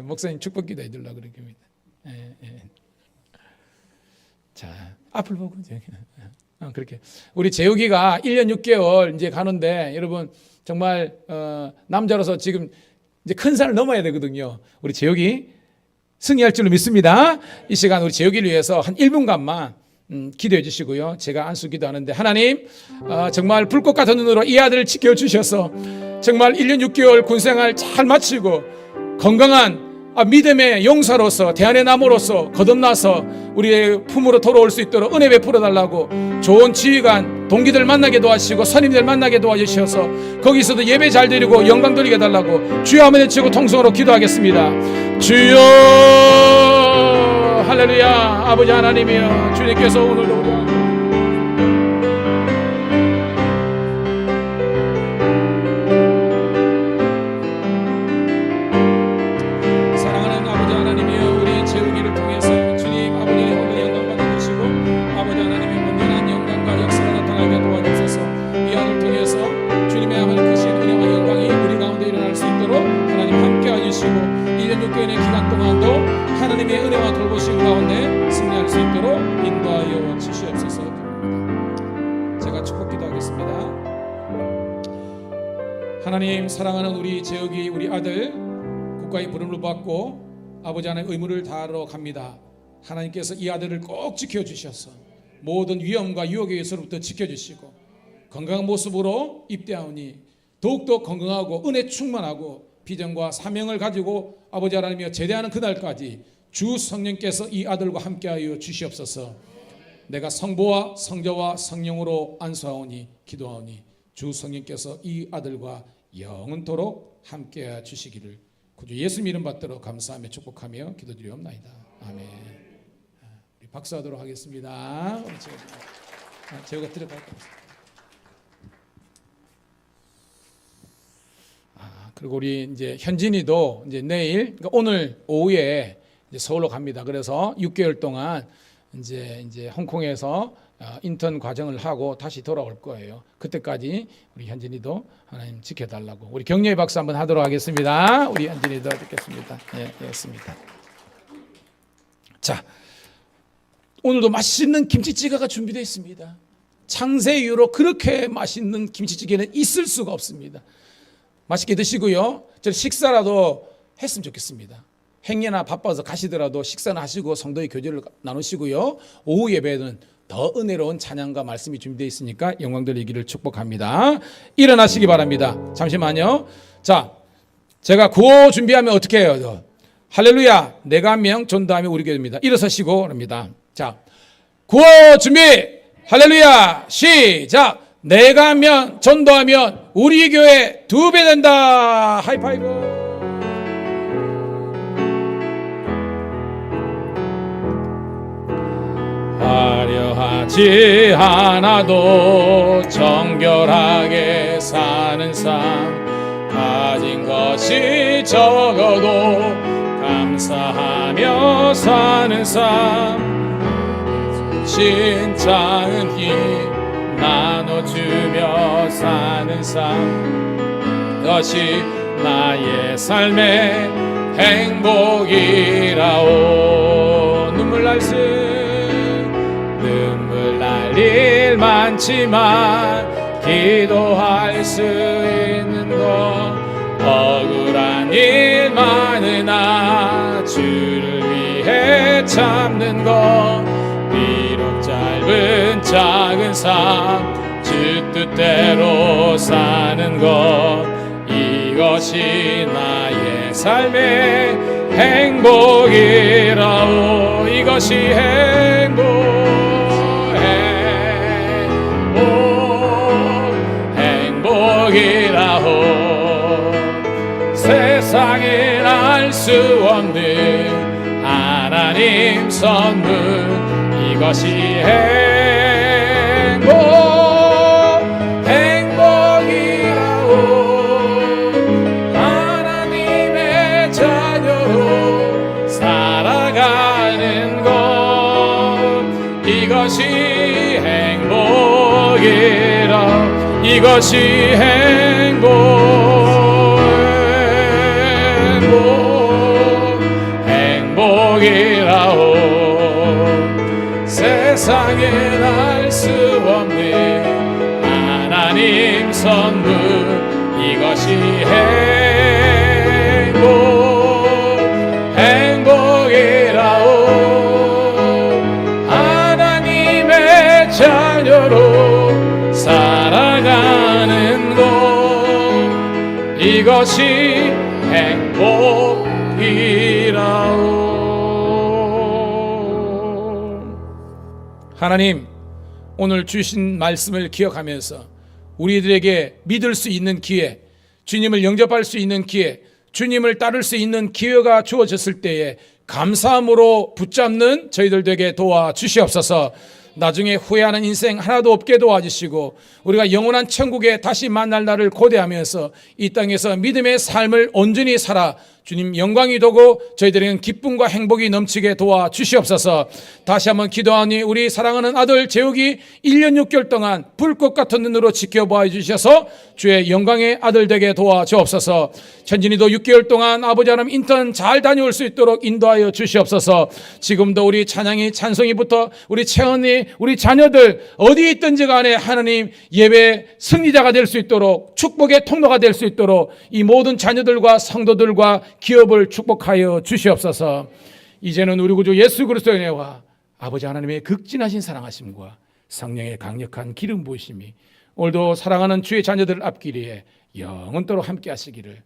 목사님 축복 기도 해주려고 그럽니다. 자, 앞을 보고 그렇게 우리 재욱이가 1년 6개월 이제 가는데 여러분 정말 남자로서 지금 이제 큰 산을 넘어야 되거든요. 우리 재욱이 승리할 줄로 믿습니다. 이 시간 우리 재욱이를 위해서 한 1분간만 기도해 주시고요. 제가 안수 기도하는데 하나님 정말 불꽃 같은 눈으로 이 아들을 지켜주셔서 정말 1년 6개월 군생활 잘 마치고 건강한 믿음의 용사로서 대안의 나무로서 거듭나서 우리의 품으로 돌아올 수 있도록 은혜 베풀어 달라고 좋은 지휘관 동기들 만나게 도와주시고 선임들 만나게 도와주셔서 거기서도 예배 잘 드리고 영광 돌리게 달라고 주여 한번 외치고 통성으로 기도하겠습니다. 주여 할렐루야. 아버지 하나님이여 주님께서 오늘도 우리 하나님의 은혜와 돌보심 가운데 승리할 수 있도록 인도하여 주시옵소서. 제가 축복 기도하겠습니다. 하나님, 사랑하는 우리 재욱이 우리 아들 국가의 부름을 받고 아버지 하나님 의무를 다하러 갑니다. 하나님께서 이 아들을 꼭 지켜주셔서 모든 위험과 유혹에서부터 지켜주시고 건강한 모습으로 입대하오니 더욱더 건강하고 은혜 충만하고 비전과 사명을 가지고 아버지 하나님이여 제대하는 그날까지 주 성령께서 이 아들과 함께하여 주시옵소서. 내가 성부와 성자와 성령으로 안수하오니 기도하오니 주 성령께서 이 아들과 영원토록 함께하여 주시기를 구주 예수님 이름 받들어 감사하며 축복하며 기도드리옵나이다. 아멘. 우리 박수하도록 하겠습니다. 우리 제가 들어갈게요. 그리고 우리 이제 현진이도 이제 내일, 그러니까 오늘 오후에 이제 서울로 갑니다. 그래서 6개월 동안 이제 홍콩에서 인턴 과정을 하고 다시 돌아올 거예요. 그때까지 우리 현진이도 하나님 지켜달라고 우리 격려의 박수 한번 하도록 하겠습니다. 우리 현진이도 듣겠습니다. 했습니다. 자, 오늘도 맛있는 김치찌개가 준비되어 있습니다. 창세 이후로 그렇게 맛있는 김치찌개는 있을 수가 없습니다. 맛있게 드시고요. 저 식사라도 했으면 좋겠습니다. 행여나 바빠서 가시더라도 식사는 하시고 성도의 교제를 나누시고요. 오후 예배는 더 은혜로운 찬양과 말씀이 준비되어 있으니까 영광 돌리기를 축복합니다. 일어나시기 바랍니다. 잠시만요. 자, 제가 구호 준비하면 어떻게 해요? 할렐루야, 내가 한 명 전도하며 우리 교회입니다. 일어서시고 합니다. 자, 구호 준비. 할렐루야, 시작. 내가 하면 전도하면 우리 교회 2배 된다. 하이파이브. 화려하지 않아도 정결하게 사는 삶, 가진 것이 적어도 감사하며 사는 삶, 진짜은 힘 나눠주며 사는 삶, 그것이 나의 삶의 행복이라오. 눈물 날 일 많지만 기도할 수 있는 것, 억울한 일 많으나 주를 위해 참는 것, 비록 짧은 작은 삶 주 주의 뜻대로 사는 것, 이것이 나의 삶의 행복이라오. 이것이 행복이라오. 세상에 알 수 없는 하나님 선물, 이것이 행복이라오. 하나님의 자녀로 살아가는 것, 이것이 행복이라. 이것이 행복이라오. 세상에 알 수 없는 하나님 선물, 이것이 행복이라오. 하나님의 자녀로 살아가는 것, 이것이 행복이라오. 하나님, 오늘 주신 말씀을 기억하면서 우리들에게 믿을 수 있는 기회, 주님을 영접할 수 있는 기회, 주님을 따를 수 있는 기회가 주어졌을 때에 감사함으로 붙잡는 저희들 되게 도와주시옵소서. 나중에 후회하는 인생 하나도 없게 도와주시고, 우리가 영원한 천국에 다시 만날 날을 고대하면서 이 땅에서 믿음의 삶을 온전히 살아 주님 영광이 되고 저희들에게는 기쁨과 행복이 넘치게 도와주시옵소서. 다시 한번 기도하니 우리 사랑하는 아들 재욱이 1년 6개월 동안 불꽃 같은 눈으로 지켜봐 주셔서 주의 영광의 아들 되게 도와주옵소서. 천진이도 6개월 동안 아버지 하나님 인턴 잘 다녀올 수 있도록 인도하여 주시옵소서. 지금도 우리 찬양이 찬송이부터 우리 채언이 우리 자녀들 어디에 있든지 간에 하나님 예배 승리자가 될 수 있도록, 축복의 통로가 될 수 있도록 이 모든 자녀들과 성도들과 기업을 축복하여 주시옵소서. 이제는 우리 구주 예수 그리스도의 은혜와 아버지 하나님의 극진하신 사랑하심과 성령의 강력한 기름 부으심이 오늘도 사랑하는 주의 자녀들 앞길에 영원토록 함께 하시기를